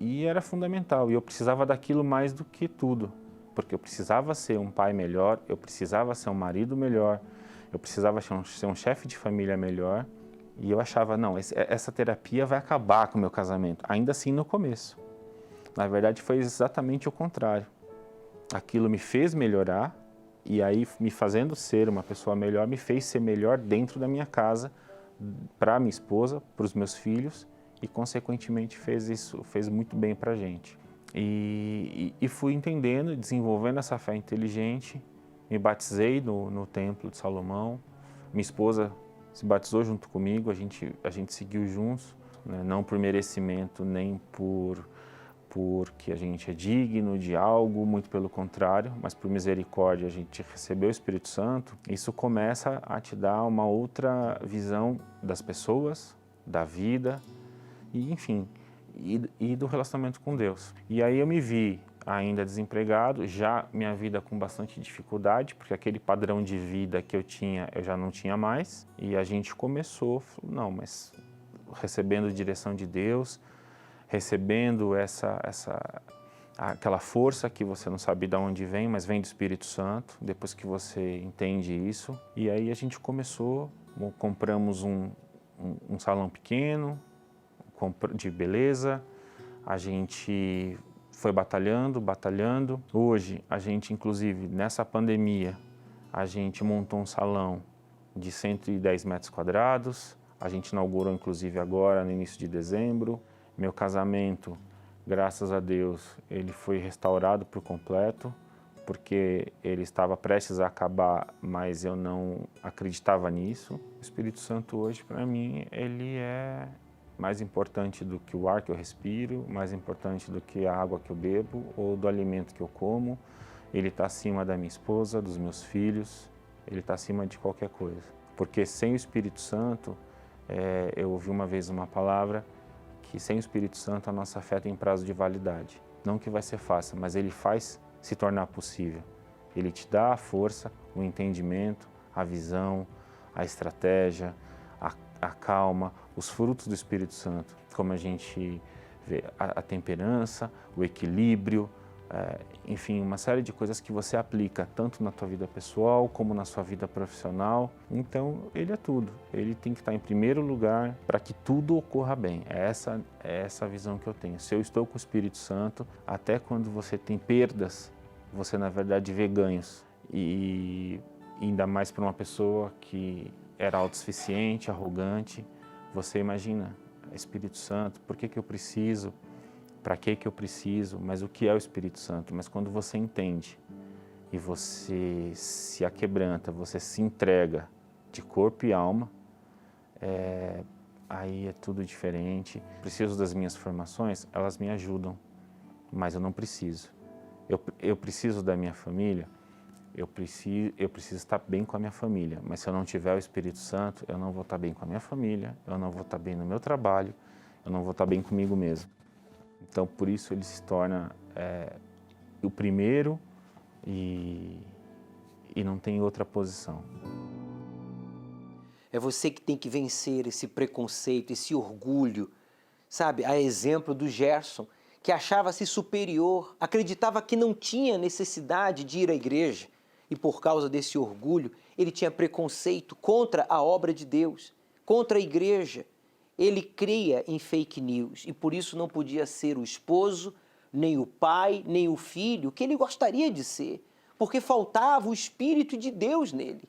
E era fundamental, e eu precisava daquilo mais do que tudo, porque eu precisava ser um pai melhor, eu precisava ser um marido melhor, eu precisava ser um chefe de família melhor, e eu achava, não, essa terapia vai acabar com o meu casamento, ainda assim no começo. Na verdade foi exatamente o contrário. Aquilo me fez melhorar, e aí me fazendo ser uma pessoa melhor, me fez ser melhor dentro da minha casa, para minha esposa, para os meus filhos, e consequentemente fez muito bem para a gente. E fui entendendo, desenvolvendo essa fé inteligente, me batizei no Templo de Salomão, minha esposa se batizou junto comigo, a gente seguiu juntos, né? Não por merecimento, nem porque a gente é digno de algo, muito pelo contrário, mas por misericórdia a gente recebeu o Espírito Santo. Isso começa a te dar uma outra visão das pessoas, da vida, e enfim, e do relacionamento com Deus. E aí eu me vi ainda desempregado, já minha vida com bastante dificuldade, porque aquele padrão de vida que eu tinha, eu já não tinha mais. E a gente começou, não, mas recebendo direção de Deus, recebendo aquela força que você não sabe de onde vem, mas vem do Espírito Santo, depois que você entende isso. E aí a gente começou, compramos um salão pequeno, de beleza, a gente foi batalhando. Hoje, a gente, inclusive, nessa pandemia, a gente montou um salão de 110 metros quadrados, a gente inaugurou, inclusive, agora, no início de dezembro. Meu casamento, graças a Deus, ele foi restaurado por completo, porque ele estava prestes a acabar, mas eu não acreditava nisso. O Espírito Santo hoje, para mim, ele é mais importante do que o ar que eu respiro, mais importante do que a água que eu bebo ou do alimento que eu como. Ele está acima da minha esposa, dos meus filhos, ele está acima de qualquer coisa. Porque sem o Espírito Santo, eu ouvi uma vez uma palavra, que sem o Espírito Santo a nossa fé tem prazo de validade. Não que vai ser fácil, mas ele faz se tornar possível. Ele te dá a força, o entendimento, a visão, a estratégia, a calma, os frutos do Espírito Santo, como a gente vê a temperança, o equilíbrio, enfim, uma série de coisas que você aplica tanto na tua vida pessoal como na sua vida profissional. Então, ele é tudo. Ele tem que estar em primeiro lugar para que tudo ocorra bem. É essa a visão que eu tenho. Se eu estou com o Espírito Santo, até quando você tem perdas, você na verdade vê ganhos. E ainda mais para uma pessoa que era autossuficiente, arrogante, você imagina, Espírito Santo, por que eu preciso? Para que eu preciso? Mas o que é o Espírito Santo? Mas quando você entende e você se aquebranta, você se entrega de corpo e alma, aí é tudo diferente. Preciso das minhas formações, elas me ajudam, mas eu não preciso. Eu preciso da minha família, eu preciso estar bem com a minha família, mas se eu não tiver o Espírito Santo, eu não vou estar bem com a minha família, eu não vou estar bem no meu trabalho, eu não vou estar bem comigo mesmo. Então, por isso ele se torna o primeiro e não tem outra posição. É você que tem que vencer esse preconceito, esse orgulho, sabe? A exemplo do Gerson, que achava-se superior, acreditava que não tinha necessidade de ir à igreja e por causa desse orgulho ele tinha preconceito contra a obra de Deus, contra a igreja. Ele cria em fake news e por isso não podia ser o esposo, nem o pai, nem o filho que ele gostaria de ser, porque faltava o Espírito de Deus nele.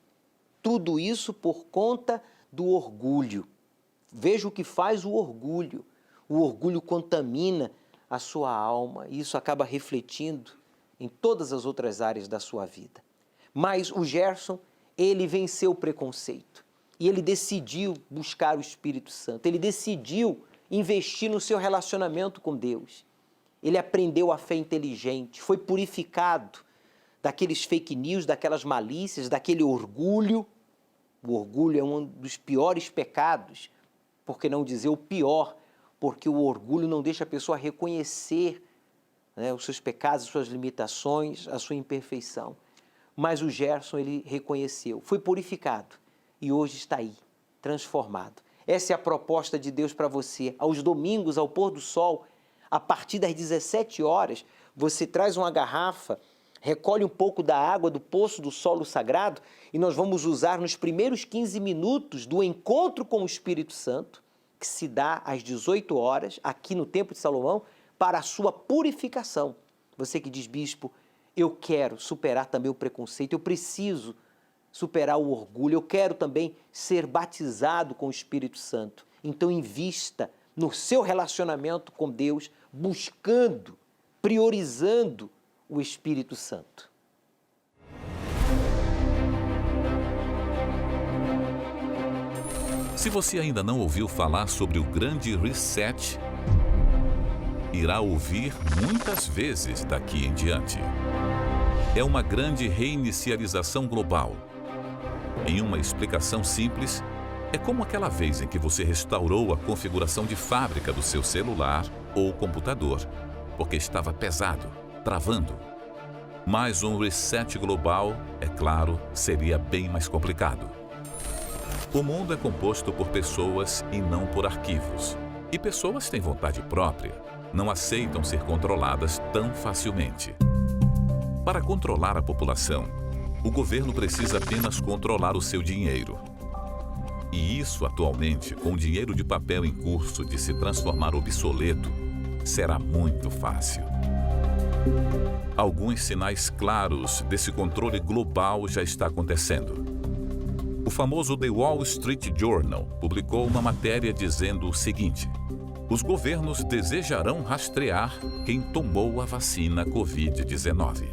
Tudo isso por conta do orgulho. Veja o que faz o orgulho. O orgulho contamina a sua alma e isso acaba refletindo em todas as outras áreas da sua vida. Mas o Gerson, ele venceu o preconceito e ele decidiu buscar o Espírito Santo. Ele decidiu investir no seu relacionamento com Deus. Ele aprendeu a fé inteligente, foi purificado daqueles fake news, daquelas malícias, daquele orgulho. O orgulho é um dos piores pecados, por que não dizer o pior, porque o orgulho não deixa a pessoa reconhecer, né, os seus pecados, as suas limitações, a sua imperfeição. Mas o Gerson, ele reconheceu, foi purificado e hoje está aí, transformado. Essa é a proposta de Deus para você. Aos domingos, ao pôr do sol, a partir das 17 horas, você traz uma garrafa, recolhe um pouco da água do poço do solo sagrado e nós vamos usar nos primeiros 15 minutos do encontro com o Espírito Santo, que se dá às 18 horas, aqui no Templo de Salomão, para a sua purificação. Você que diz, bispo, eu quero superar também o preconceito, eu preciso superar o orgulho, eu quero também ser batizado com o Espírito Santo. Então invista no seu relacionamento com Deus, buscando, priorizando o Espírito Santo. Se você ainda não ouviu falar sobre o Grande Reset, irá ouvir muitas vezes daqui em diante. É uma grande reinicialização global. Em uma explicação simples, é como aquela vez em que você restaurou a configuração de fábrica do seu celular ou computador, porque estava pesado, travando. Mas um reset global, é claro, seria bem mais complicado. O mundo é composto por pessoas e não por arquivos. E pessoas têm vontade própria, não aceitam ser controladas tão facilmente. Para controlar a população, o governo precisa apenas controlar o seu dinheiro. E isso, atualmente, com o dinheiro de papel em curso de se transformar obsoleto, será muito fácil. Alguns sinais claros desse controle global já está acontecendo. O famoso The Wall Street Journal publicou uma matéria dizendo o seguinte: os governos desejarão rastrear quem tomou a vacina Covid-19.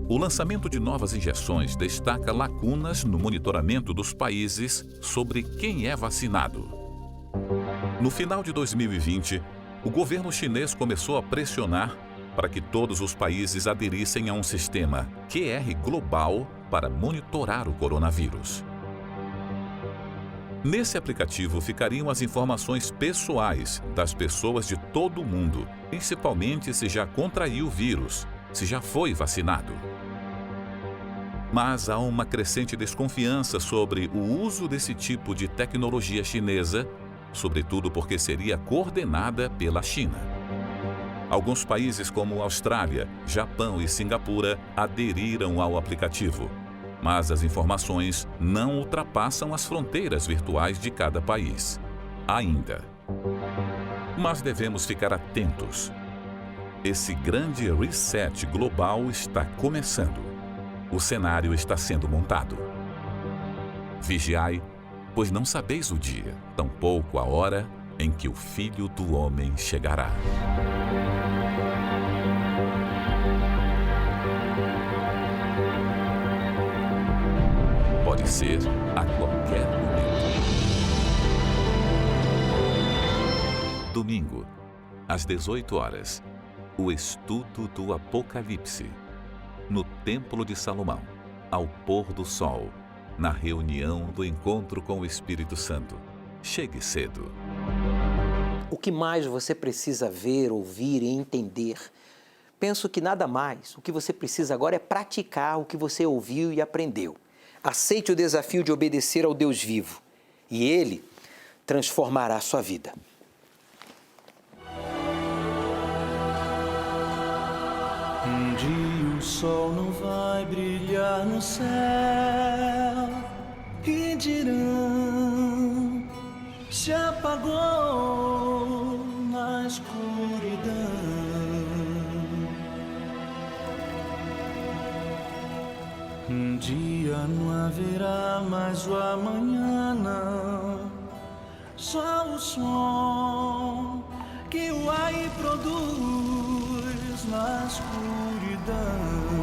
O lançamento de novas injeções destaca lacunas no monitoramento dos países sobre quem é vacinado. No final de 2020, o governo chinês começou a pressionar para que todos os países aderissem a um sistema QR global para monitorar o coronavírus. Nesse aplicativo ficariam as informações pessoais das pessoas de todo o mundo, principalmente se já contraiu o vírus, se já foi vacinado. Mas há uma crescente desconfiança sobre o uso desse tipo de tecnologia chinesa, sobretudo porque seria coordenada pela China. Alguns países como Austrália, Japão e Singapura aderiram ao aplicativo, mas as informações não ultrapassam as fronteiras virtuais de cada país, ainda. Mas devemos ficar atentos. Esse grande reset global está começando. O cenário está sendo montado. Vigiai, pois não sabeis o dia, tampouco a hora em que o Filho do Homem chegará. Pode ser a qualquer momento. Domingo, às 18 horas, o estudo do Apocalipse, no Templo de Salomão, ao pôr do sol, na reunião do encontro com o Espírito Santo. Chegue cedo. O que mais você precisa ver, ouvir e entender? Penso que nada mais. O que você precisa agora é praticar o que você ouviu e aprendeu. Aceite o desafio de obedecer ao Deus vivo e Ele transformará a sua vida. Um dia o sol não vai brilhar no céu e dirão, se apagou na escuridão. Um dia não haverá mais o amanhã, não. Só o som que produz na escuridão.